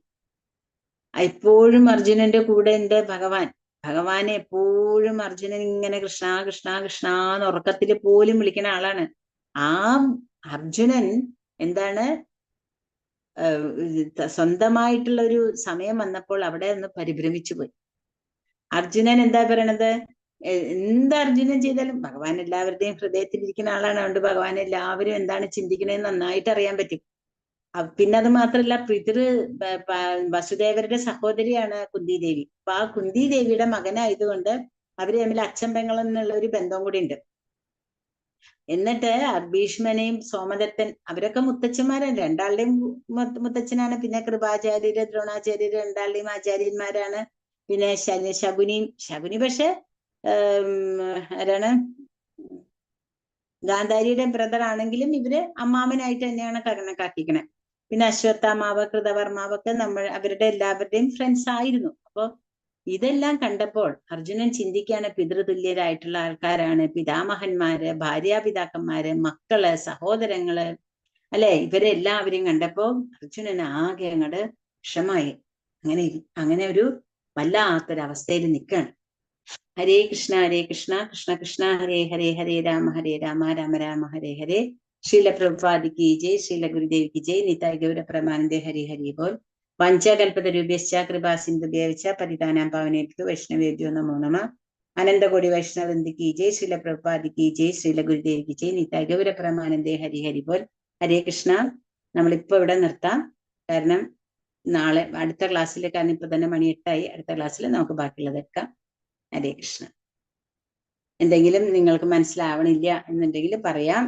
എപ്പോഴും അർജുനന്റെ കൂടെ ഉണ്ട് ഭഗവാൻ. ഭഗവാനെ എപ്പോഴും അർജുനൻ ഇങ്ങനെ കൃഷ്ണ കൃഷ്ണ കൃഷ്ണ എന്ന് ഉറക്കത്തിൽ പോലും വിളിക്കുന്ന ആളാണ്. ആ അർജുനൻ എന്താണ്, സ്വന്തമായിട്ടുള്ള ഒരു സമയം വന്നപ്പോൾ അവിടെ ഒന്ന് പരിഭ്രമിച്ചു പോയി. അർജുനൻ എന്താ പറയണത്, എന്ത് അർജുനൻ ചെയ്താലും ഭഗവാൻ എല്ലാവരുടെയും ഹൃദയത്തിലിരിക്കുന്ന ആളാണ്. അതുകൊണ്ട് ഭഗവാൻ എല്ലാവരും എന്താണ് ചിന്തിക്കണേന്ന് നന്നായിട്ട് അറിയാൻ പറ്റും. പിന്നെ അത് മാത്രല്ല, വസുദേവരുടെ സഹോദരിയാണ് കുന്തി ദേവി. അപ്പൊ ആ കുന്തി ദേവിയുടെ മകനായതുകൊണ്ട് അവര് തമ്മിൽ അച്ഛൻ പെങ്ങൾ എന്നുള്ള ഒരു ബന്ധവും കൂടി ഉണ്ട്. എന്നിട്ട് ഭീഷ്മനെയും സോമദത്തൻ അവരൊക്കെ മുത്തച്ഛന്മാരാണ്. രണ്ടാളുടെയും മുത്തച്ഛനാണ്. പിന്നെ കൃപാചാര്യര് ദ്രോണാചാര്യര് രണ്ടാളുടെയും ആചാര്യന്മാരാണ്. പിന്നെ ശകുനി പക്ഷെ ആരാണ്, ഗാന്ധാരിയുടെ ബ്രദർ ആണെങ്കിലും ഇവര് അമ്മാമനായിട്ട് തന്നെയാണ് കണക്കാക്കിക്കണേ. പിന്നെ അശ്വത്ഥാമാവ് കൃതവർമാവൊക്കെ അവരുടെ എല്ലാവരുടെയും ഫ്രണ്ട്സ് ആയിരുന്നു. അപ്പൊ ഇതെല്ലാം കണ്ടപ്പോൾ അർജുനൻ ചിന്തിക്കാണ്, പിതൃതുല്യരായിട്ടുള്ള ആൾക്കാരാണ്, പിതാമഹന്മാര്, ഭാര്യാപിതാക്കന്മാര്, മക്കള്, സഹോദരങ്ങള് അല്ലെ, ഇവരെല്ലാവരെയും കണ്ടപ്പോ അർജുനൻ ആകെ അങ്ങോട്ട് വിഷമായി. അങ്ങനെ ഒരു വല്ലാത്തൊരവസ്ഥയിൽ നിൽക്കുകയാണ്. ഹരേ കൃഷ്ണ കൃഷ്ണ കൃഷ്ണ ഹരേ ഹരേ, ഹരേ രാമ രാമ രാമ ഹരേ ഹരേ. ശ്രീല പ്രഭുപാദി കി ജയ്, ശ്രീല ഗുരുദേവ് കി ജയ്, നിതായ് ഗൗര പ്രമാനന്ദേ ഹരി ഹരി ബോൽ. വഞ്ചകൽപതരൂപ്യശ്ച കൃപാ സിന്ധുഭ്യശ്ച പതിതാനാം പാവനേഭ്യോ വൈഷ്ണവേഭ്യോ നമോ നമഃ. അനന്തകോടി വൈഷ്ണവന്തി കി ജയ്, ശ്രീല പ്രഭുപാദി കി ജയ്, ശ്രീല ഗുരുദേവ് കി ജയ്, നിതായ് ഗൗര പ്രമാനന്ദേ ഹരി ഹരി ബോൽ. ഹരേ കൃഷ്ണ. നമ്മളിപ്പോ ഇവിടെ നിർത്താം. കാരണം നാളെ അടുത്ത ക്ലാസ്സിൽ, കാരണം ഇപ്പൊ തന്നെ മണി 8 അടുത്ത ക്ലാസ്സിൽ നമുക്ക് ബാക്കിയുള്ളത് എടുക്കാം. ഹരേ കൃഷ്ണ. എന്തെങ്കിലും നിങ്ങൾക്ക് മനസ്സിലാവണില്ല എന്നുണ്ടെങ്കിൽ പറയാം.